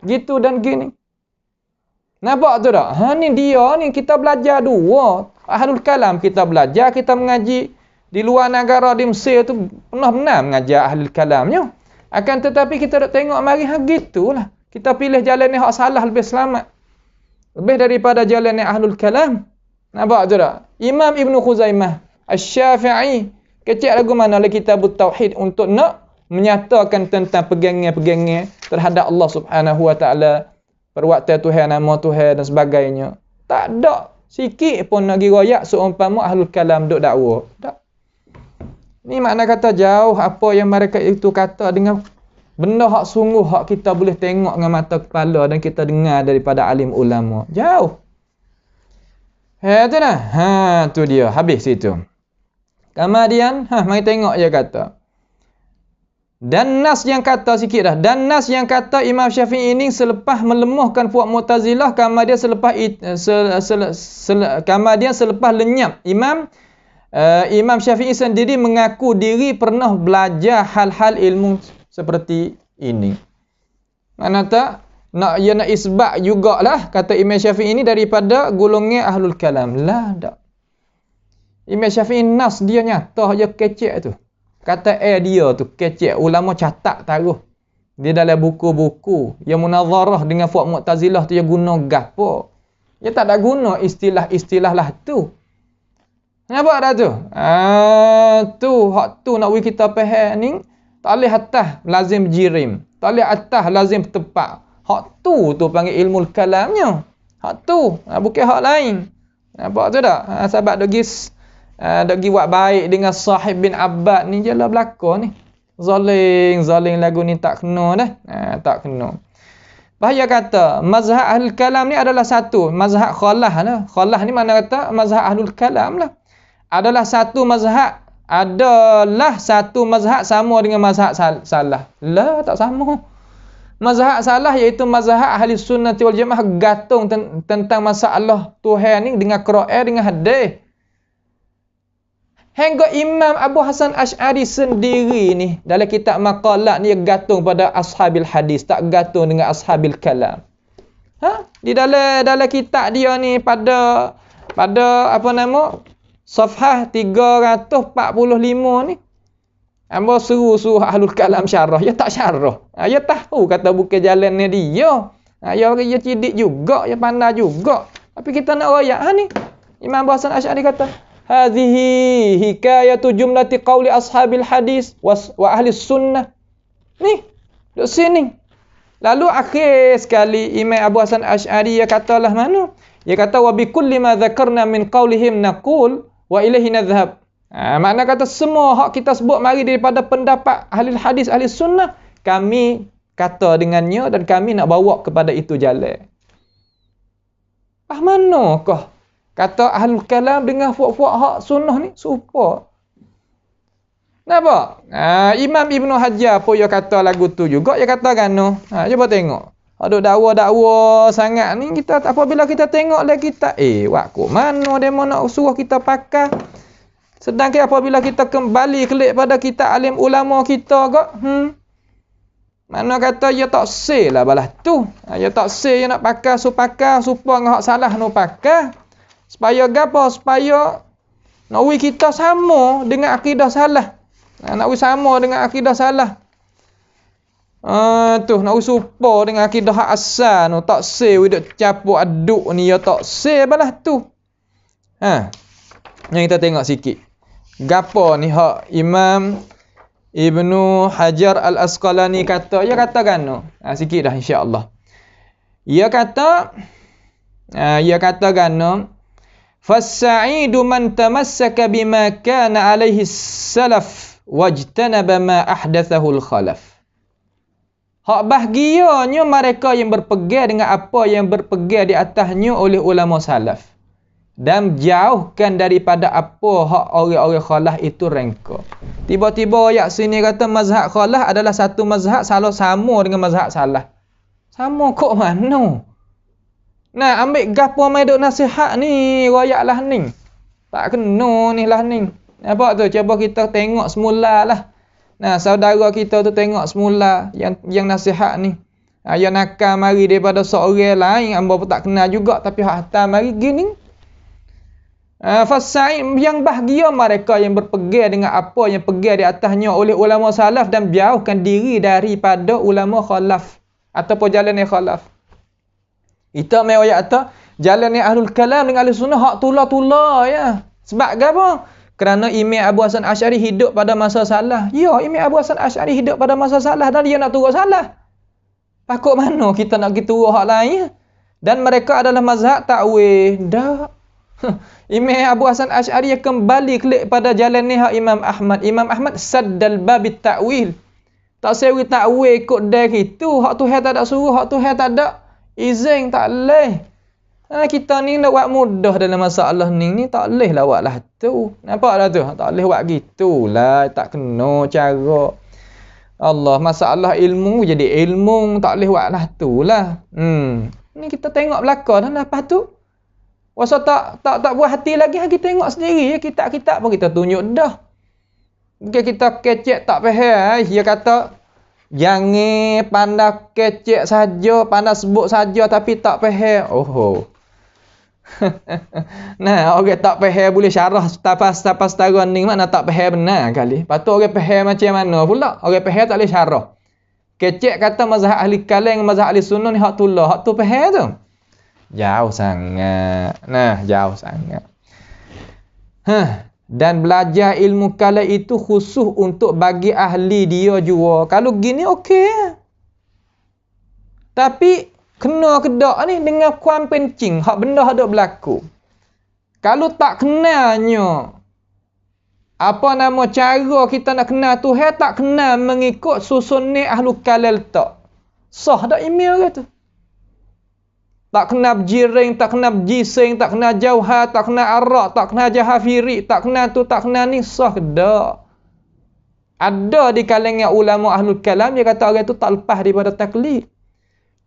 [SPEAKER 2] Gitu dan gini. Nampak tu tak? Ni dia ni kita belajar dua. Ahlul kalam kita belajar, kita mengaji di luar negara di Mesir tu benar-benar mengajar ahlul kalamnya. Akan tetapi kita nak tengok mari gitulah. Kita pilih jalan yang hak salah lebih selamat. Lebih daripada jalan yang ahlul kalam. Nampak tu tak? Imam Ibn Khuzaimah Asy-Syafi'i kecek lagu mana dalam Kitabut Tauhid untuk nak menyatakan tentang pegangan-pegangan terhadap Allah Subhanahu wa taala, perwaktan Tuhan, nama Tuhan dan sebagainya. Tak ada sikit pun nak giroyak seumpama ahlul kalam duk dakwa. Tak. Ni makna kata jauh apa yang mereka itu kata dengan benda hak sungguh hak kita boleh tengok dengan mata kepala dan kita dengar daripada alim ulama. Jauh. Tu nah. Tu dia habis situ. Kemudian mari tengok dia kata. Dan nas yang kata sikit dah. Dan nas yang kata Imam Syafi'i ini selepas melemahkan puak Mu'tazilah, kemudian selepas lenyap Imam Syafi'i sendiri mengaku diri pernah belajar hal-hal ilmu seperti ini. Mana tak? Nak isbat jugalah kata Imam Syafi'i ini daripada golongan ahlul kalam. Lah tak. Imam Syafi'i nas dia nyata je kecek tu. Kata dia tu kecek, ulama catat taruh. Dia dalam buku-buku yang munazarah dengan puak Mu'tazilah tu dia guna gapo. Dia tak ada guna istilah-istilah lah tu. Nampak dah tu? Tu hak tu nak kita faham ni, tak boleh atas lazim jirim. Tak boleh atas lazim tepat. Hak tu panggil ilmu kalamnya. Hak tu, bukan hak lain. Nampak tu tak? Sahabat dagi buat baik dengan Sahib bin Abbad ni je lah berlaku ni. Zaling lagu ni tak kena dah. Tak kena. Bahaya kata, mazhab ahlul kalam ni adalah satu. Mazhab khalah lah. Khalah ni mana kata mazhab ahlul kalam lah. Adalah satu mazhab sama dengan mazhab salah. Lah, tak sama. Mazhab salah iaitu mazhab ahli sunnati wal jamaah gantung tentang masalah Tuhan ni dengan Quran, dengan hadis. Hingga Imam Abu Hasan Asy'ari sendiri ni dalam kitab maqalat ni gantung pada ashabil hadis, tak gantung dengan ashabil kalam. Di dalam kitab dia ni pada apa nama? Safhah 345 ni. Hamba suruh ahlul kalam syarah, ya tak syarah. Ya tahu kata bukan jalannya dia. Ya cidik juga, ya pandai juga. Tapi kita nak royak ni. Imam Abu Hasan Asy'ari kata, "Hadhihi hikayatu jumlati qawli ashabil hadis wa ahli sunnah." Ni, duduk sini. Lalu akhir sekali Imam Abu Hasan Asy'ari dia katalah mana? Dia kata wa bi kulli ma dzakarna min qawlihim naqul wa ilaihi nadhhab. Makna kata semua hak kita sebut mari daripada pendapat ahli hadis, ahli sunnah, kami kata dengannya dan kami nak bawa kepada itu jalan. Manakah kata ahlul kalam dengan fuak-fuak hak sunnah ni serupa? Nampak? Imam Ibn Hajar pun dia kata lagu tu juga, dia kata kan no. Cuba tengok. Ada dakwa-dakwa sangat ni, kita apabila kita tengok lagi kita waktu mana demo nak suruh kita pakai. Sedangkan apabila kita kembali kelik pada kita alim ulama kita kok, mana kata dia tak say lah balas tu. Dia tak say dia nak pakai supaya hak salah no pakai. Supaya gapo? Supaya nak kita sama dengan akidah salah. Nak sama dengan akidah salah. Nak serupa dengan akidah hak asal no, tak say duk campur aduk ni ya tak say balas tu. Yang kita tengok sikit. Gapo ni hak Imam Ibnu Hajar Al-Asqalani kata, dia katakan no. Sikit dah insya-Allah. Dia katakan no, "Fas-sa'idu man tamassaka bima kana alaihi salaf wajtanaba ma ahdathahu al-khalaf." Hak bahagianya mereka yang berpegang dengan apa yang berpegang di atasnya oleh ulama salaf dan jauhkan daripada apa hak orang-orang khalaf itu rengka. Tiba-tiba ayat sini kata mazhab khalaf adalah satu mazhab salah sama dengan mazhab salah. Sama kok mana? Nah, ambil gapo mai duk nasihat ni, royak lah ni. Tak kena ni lah ni. Apa tu? Cuba kita tengok semula lah. Nah, saudara kita tu tengok semula yang nasihat ni. Yang nakal mari daripada seorang lain, hamba pun tak kenal juga, tapi hak hantar mari gini. Fasa'id yang bahagia mereka yang berpegang dengan apa yang pegang di atasnya oleh ulama salaf dan jauhkan diri daripada ulama khalaf ataupun jalan yang khalaf. Itu mai ayat tu jalan yang ahlul kalam dengan ahli sunnah hak tula-tula ya. Sebab apa? Kerana Imam Abu Hasan Asy'ari hidup pada masa salah. Ya, Imam Abu Hasan Asy'ari hidup pada masa salah dan dia nak turut salah. Takut mana kita nak gitu hak lain? Dan mereka adalah mazhab takwil. Dak. Imam Abu Hasan Asy'ari kembali kelik pada jalan ni hak Imam Ahmad. Imam Ahmad saddal babit ta'wil. Tak sewi takwil ikut dari itu. Hak Tuhan tak ada suruh, hak Tuhan tak ada izin, tak leh. Kita ni nak buat mudah dalam masalah ni tak leh lah buat lah tu. Nampak dah tu? Tak leh buat gitulah, tak kena cara. Allah, masalah ilmu jadi ilmu, tak leh buat lah tu lah. Ni kita tengok belakang dah lepas tu. Wasa tak buat hati lagi, kita tengok sendiri ya, kitab-kitab pun kita tunjuk dah. Mungkin kita kecek tak faham, dia kata jangan pandai kecek saja, pandai sebut saja tapi tak faham. Nah, orang tak faham boleh syarah tapas setara ni mana tak faham benar kali. Patut orang faham macam mana pula? Orang faham tak boleh syarah. Kecek kata mazhab ahli kalam dengan mazhab ahli sunnah ni hak tulah, hak tu faham tu. Jauh sangat. Nah, jauh sangat. Dan belajar ilmu kalam itu khusus untuk bagi ahli dia jua. Kalau gini okey. Tapi kena kedak ni dengan kuam pencing hak benda ada berlaku. Kalau tak kenalnya apa nama cara kita nak kenal Tuhan, tak kenal mengikut susun ni ahlu kalam tak. Sah dak email ke tu? Tak kena jiring, tak kena jising, tak kena jauhar, tak kena arak, tak kena jahafiri, tak kena tu, tak kena ni, sah ke tak? Ada di kalangan ulama ahlul kalam, dia kata orang tu tak lepas daripada taklid.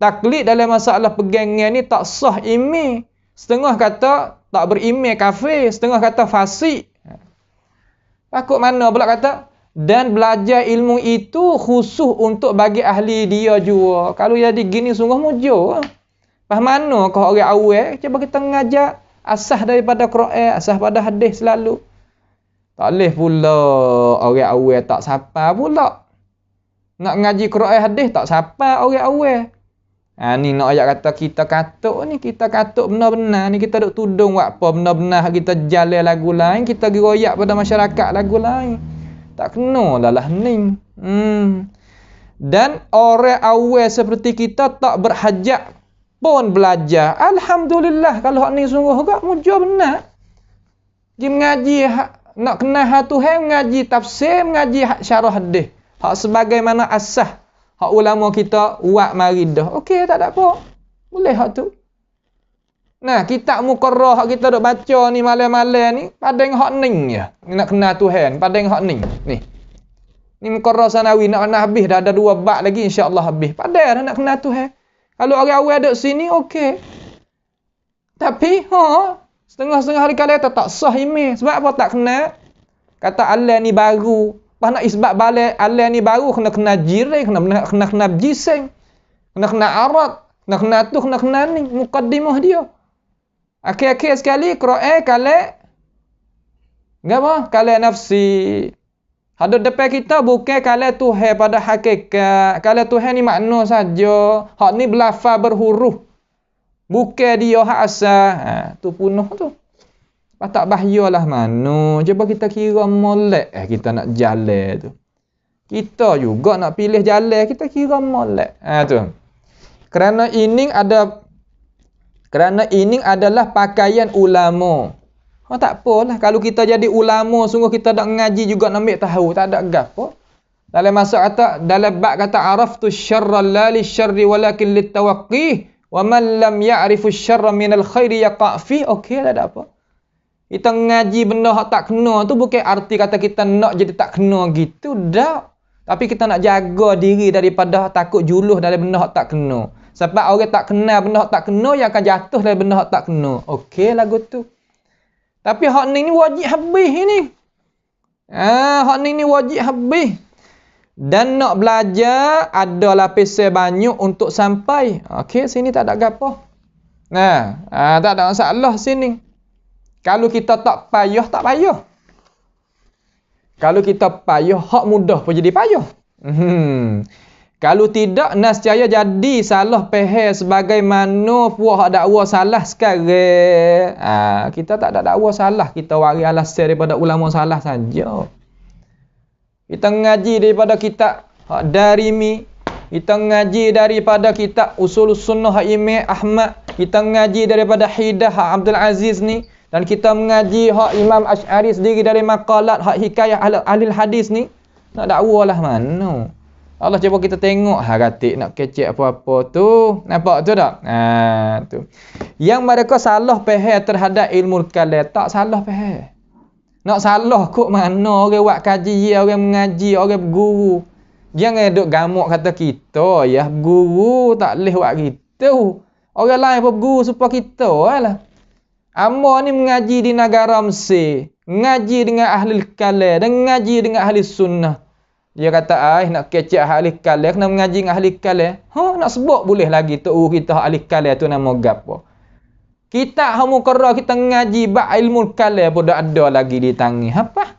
[SPEAKER 2] Taklid dalam masalah pegangan ni tak sah imi. Setengah kata tak berimeh kafir, setengah kata fasik. Takut mana pula kata? Dan belajar ilmu itu khusus untuk bagi ahli dia jua. Kalau jadi gini sungguh mujur. Pas mana kau orang awal, cuba kita mengajar asas daripada Quran, asas pada hadis selalu. Tak boleh pula orang awal tak sapa pula. Nak ngaji Quran hadis tak sapa orang awal. Ni nak ayat kata kita katuk ni, kita katuk benar-benar ni, kita duk tudung buat apa benar-benar kita jalan lagu lain, kita geroyak pada masyarakat lagu lain. Tak kena lah ni. Dan orang awal seperti kita tak berhajat pun belajar. Alhamdulillah kalau hak ni sungguh gak muja benar. Dia mengaji nak kenal hak Tuhan, mengaji tafsir, mengaji syarah hadis. Hak sebagaimana asah hak ulama kita buat mari dah. Okey, tak ada apa. Boleh hak tu. Nah, kitab muqarrah hak kita duk baca ni malam-malam ni, padang hak ning ya. Nak kenal Tuhan, padang hak ning. Ni. Ni muqarrah sanawi nak habis dah, ada 2 bab lagi insya-Allah habis. Padang dah nak kenal Tuhan. Kalau orang awal duk sini okey. Tapi setengah-setengah hari kali tak sah email. Sebab apa tak kenal? Kata Allah ni baru. Pas nak isbat balik Allah ni baru kena jiran, kena jiseng, kena arat, kena ni mukaddimah dia. Akhir-akhir sekali Quran kala nafsi. Hadap depan kita bukan kala Tuhan pada hakikat. Kala Tuhan ni makna saja. Hak ni berlafaz berhuruf. Bukan dia hak asal. Tu punuh tu. Tak bahayalah mana. Cuba kita kira molek kita nak jalan tu. Kita juga nak pilih jalan, kita kira molek. Tu. Kerana ini adalah pakaian ulama. Tak apalah kalau kita jadi ulama sungguh kita tak ngaji juga nak ambil tahu, tak ada gapo. Dalam masa kata dalam bab kata araftu syarra la li syarri walakin lit tawaqqi wa man lam ya'rifu syarra minal khairi yaqa fi. Okey, tak ada apa. Kita ngaji benda hak tak kena tu bukan arti kata kita nak jadi tak kena gitu dah. Tapi kita nak jaga diri daripada takut juluh dari benda hak tak kena. Sebab orang tak kenal benda hak tak kena yang akan jatuh dari benda hak tak kena. Okey lagu tu. Tapi hak ni wajib habis ni. Hak ni wajib habis. Dan nak belajar ada lapisan banyak untuk sampai. Okey, sini tak ada gapo. Tak ada masalah sini. Kalau kita tak payah, tak payah. Kalau kita payah, hak mudah pun jadi payah. Kalau tidak, nascaya jadi salah faham sebagaimana puak dakwa salah sekarang. Kita tak ada dakwa salah. Kita waris alasan daripada ulama salah saja. Kita ngaji daripada kitab Darimi. Kita ngaji daripada kitab Usul Sunnah Imam Ahmad. Kita ngaji daripada Hidah Abdul Aziz ni. Dan kita mengaji hak Imam Asy'ari sendiri dari maqalat hak hikayah ahli hadis ni. Nak dakwa lah mana. Allah cuba kita tengok haratik nak kecek apa-apa tu. Nampak tu tak? Tu. Yang mereka salah faham terhadap ilmu kalam, tak salah faham. Nak salah kok mana orang buat kaji, orang mengaji, orang berguru. Jangan duk gamuk kata kita ya guru tak boleh buat gitu. Orang lain pun berguru supaya kita lah. Amba ni mengaji di negara Mesir, mengaji dengan ahli kalam dan mengaji dengan ahli sunnah. Dia kata, nak kecek ahli kalam, kena mengaji dengan ahli kalam. Nak sebut boleh lagi tu kita ahli kalam tu nama gapo. Kita muqarrah kita mengaji bab ilmu kalam pun dah ada lagi di tangan. Apa?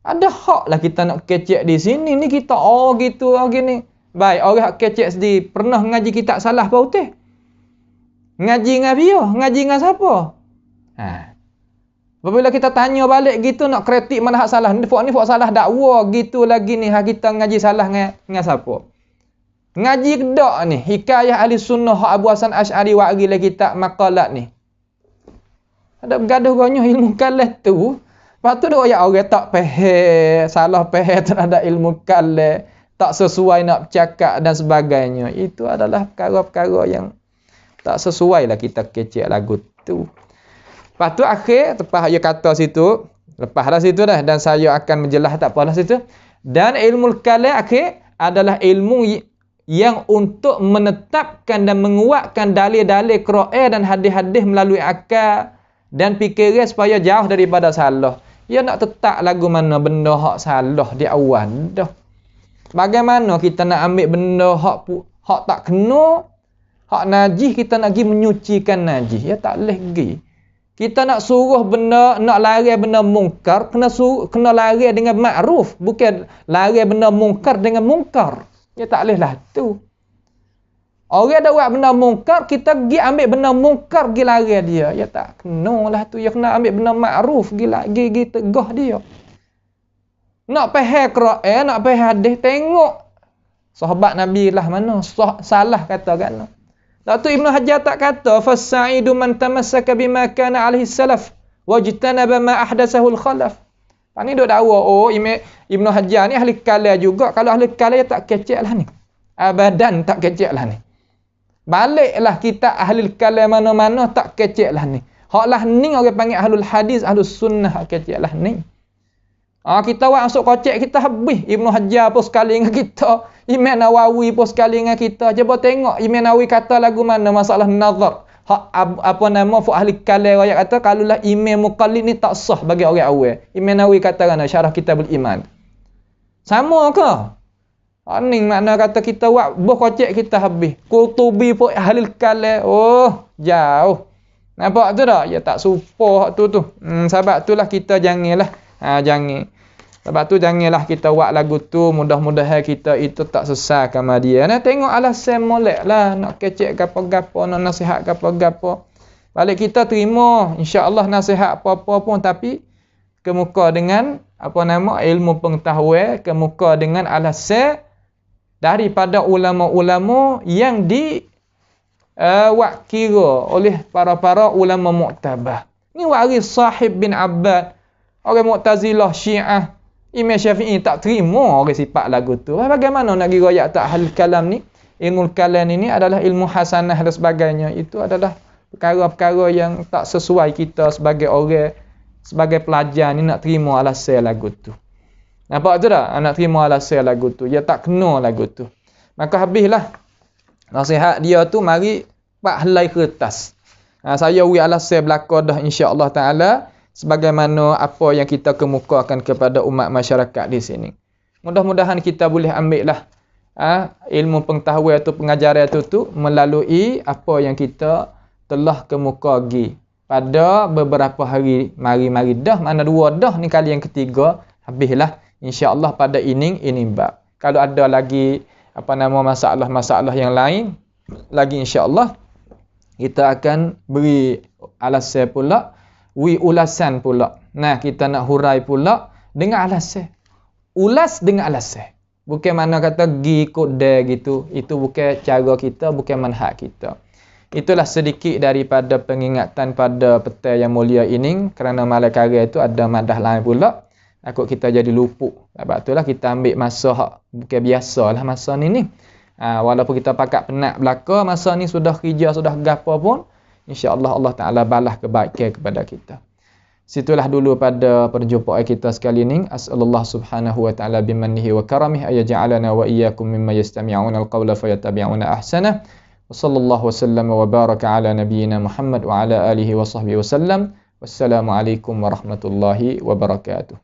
[SPEAKER 2] Ada hak lah kita nak kecek di sini. Ni kita gitu gini. Baik, orang kecek sendiri pernah mengaji kitab salah apa utih? Ngaji dengan dia, ngaji dengan siapa? Apabila kita tanya balik gitu nak kritik mana hak salah. Ni fak salah dakwa gitu lagi ni hak kita ngaji salah dengan siapa? Ngaji kedak ni hikayah ahli sunnah hak Abu Hasan Asy'ari wa agila kitab maqalat ni. Ada bergaduh gonyo ilmu kalam tu. Lepas tu dia orang tak faham, salah faham terhadap ilmu kalam, tak sesuai nak bercakap dan sebagainya. Itu adalah perkara-perkara yang tak sesuai lah kita kecek lagu tu. Lepas tu akhir, lepas dia kata situ, lepaslah situ dah dan saya akan menjelas tak apalah situ. Dan ilmu kalam akhir adalah ilmu yang untuk menetapkan dan menguatkan dalil-dalil Quran dan hadis-hadis melalui akal dan fikiran supaya jauh daripada salah. Dia nak tetap lagu mana benda hak salah di awal dah. Bagaimana kita nak ambil benda hak tak kena, hak najis kita nak pergi menyucikan najis. Ya tak boleh pergi. Kita nak suruh benda, nak larang benda mungkar, kena larang dengan ma'ruf, bukan larang benda mungkar dengan mungkar. Ya tak boleh lah tu. Orang dah buat benda mungkar, kita pergi ambil benda mungkar pergi larang dia. Ya tak kena lah tu. Ya kena ambil benda ma'ruf pergi tegah dia. Nak faham Quran, nak faham hadis, tengok sahabat Nabi lah mana salah kata kan. Datuk Ibn Hajar tak kata fasaidu man tamassaka bima kana alaihi salaf wajtanaba ma ahdatsahu al-khalaf. Pak ni duk dakwa Ibn Hajar ni ahli kalam juga. Kalau ahli kalam ya tak kecek lah ni. Abadan tak kecek lah ni. Baliklah kita ahli kalam mana-mana tak kecek lah ni. Haklah ni orang panggil ahlul hadis, ahlus sunnah kecek lah ni. Kita buat masuk kocek kita habis. Ibn Hajar pun sekali dengan kita. Imam Nawawi pun sekali dengan kita. Cuba tengok Imam Nawawi kata lagu mana masalah nazar. Apa nama ahli kalam ayat kata kalaulah imam muqallid ni tak sah bagi orang awam. Imam Nawawi kata kan syarah kitabul iman. Sama ke? Ni makna kata kita buat boh kocek kita habis. Qurtubi pun ahli kalam. Oh, jauh. Nampak tu tak? Ya tak supo tu. Sebab itulah kita janganlah. Jangan. Sebab tu janganlah kita buat lagu tu. Mudah-mudahan kita itu tak sesat sama dia. Nah, tengok alasan molek lah. Nak kecek gapo-gapo. Nak nasihat gapo-gapo. Balik kita terima. InsyaAllah nasihat apa-apa pun. Tapi kemuka dengan ilmu pengetahuan. Kemuka dengan alasan daripada ulama-ulama yang kira oleh para ulama mu'tabah. Ni waris Sahib bin Abbad. Orang Mu'tazilah, Syiah, Imam Syafi'i tak terima orang sifat lagu tu. Bagaimana nak kira ayat tak ahli kalam ni? Ilmu kalam ini adalah ilmu hasanah dan sebagainya. Itu adalah perkara-perkara yang tak sesuai kita sebagai orang, sebagai pelajar ni nak terima alasan lagu tu. Nampak tu tak? Nak terima alasan lagu tu. Dia tak kena lagu tu. Maka habislah nasihat dia tu mari pak helai kertas. Saya wi alasan belaka dah insya-Allah taala. Sebagaimana apa yang kita kemukakan kepada umat masyarakat di sini. Mudah-mudahan kita boleh ambil lah ilmu pengetahuan atau pengajaran itu melalui apa yang kita telah kemukagi pada beberapa hari mari-mari dah. Mana 2 dah ni kali yang ketiga. Habislah insya-Allah pada ini bab. Kalau ada lagi masalah-masalah yang lain lagi insya-Allah kita akan beri alasan pula. Ulasan pula. Nah, kita nak hurai pula dengan alasan. Ulas dengan alasan. Bukan mana kata gi ikut dia gitu. Itu bukan cara kita, bukan manhaj kita. Itulah sedikit daripada pengingatan pada petang yang mulia ini. Kerana malam karya itu ada madah lain pula. Takut kita jadi lupuk. Sebab itulah kita ambil masa bukan biasa lah masa ni. Walaupun kita pakat penat belaka, masa ni sudah kerja, sudah gapo pun. InsyaAllah Allah Ta'ala balas kebaikan kepada kita. Situlah dulu pada perjumpaan kita sekali ini. As'alullah subhanahu wa ta'ala bimannihi wa karamih ayaja'alana wa iyyakum mimma yastami'una al-qawla fayatabi'una ahsanah. Wa sallallahu wa sallam wa baraka ala nabiyyina Muhammad wa ala alihi wa sahbihi wa sallam. Wassalamualaikum warahmatullahi wabarakatuh.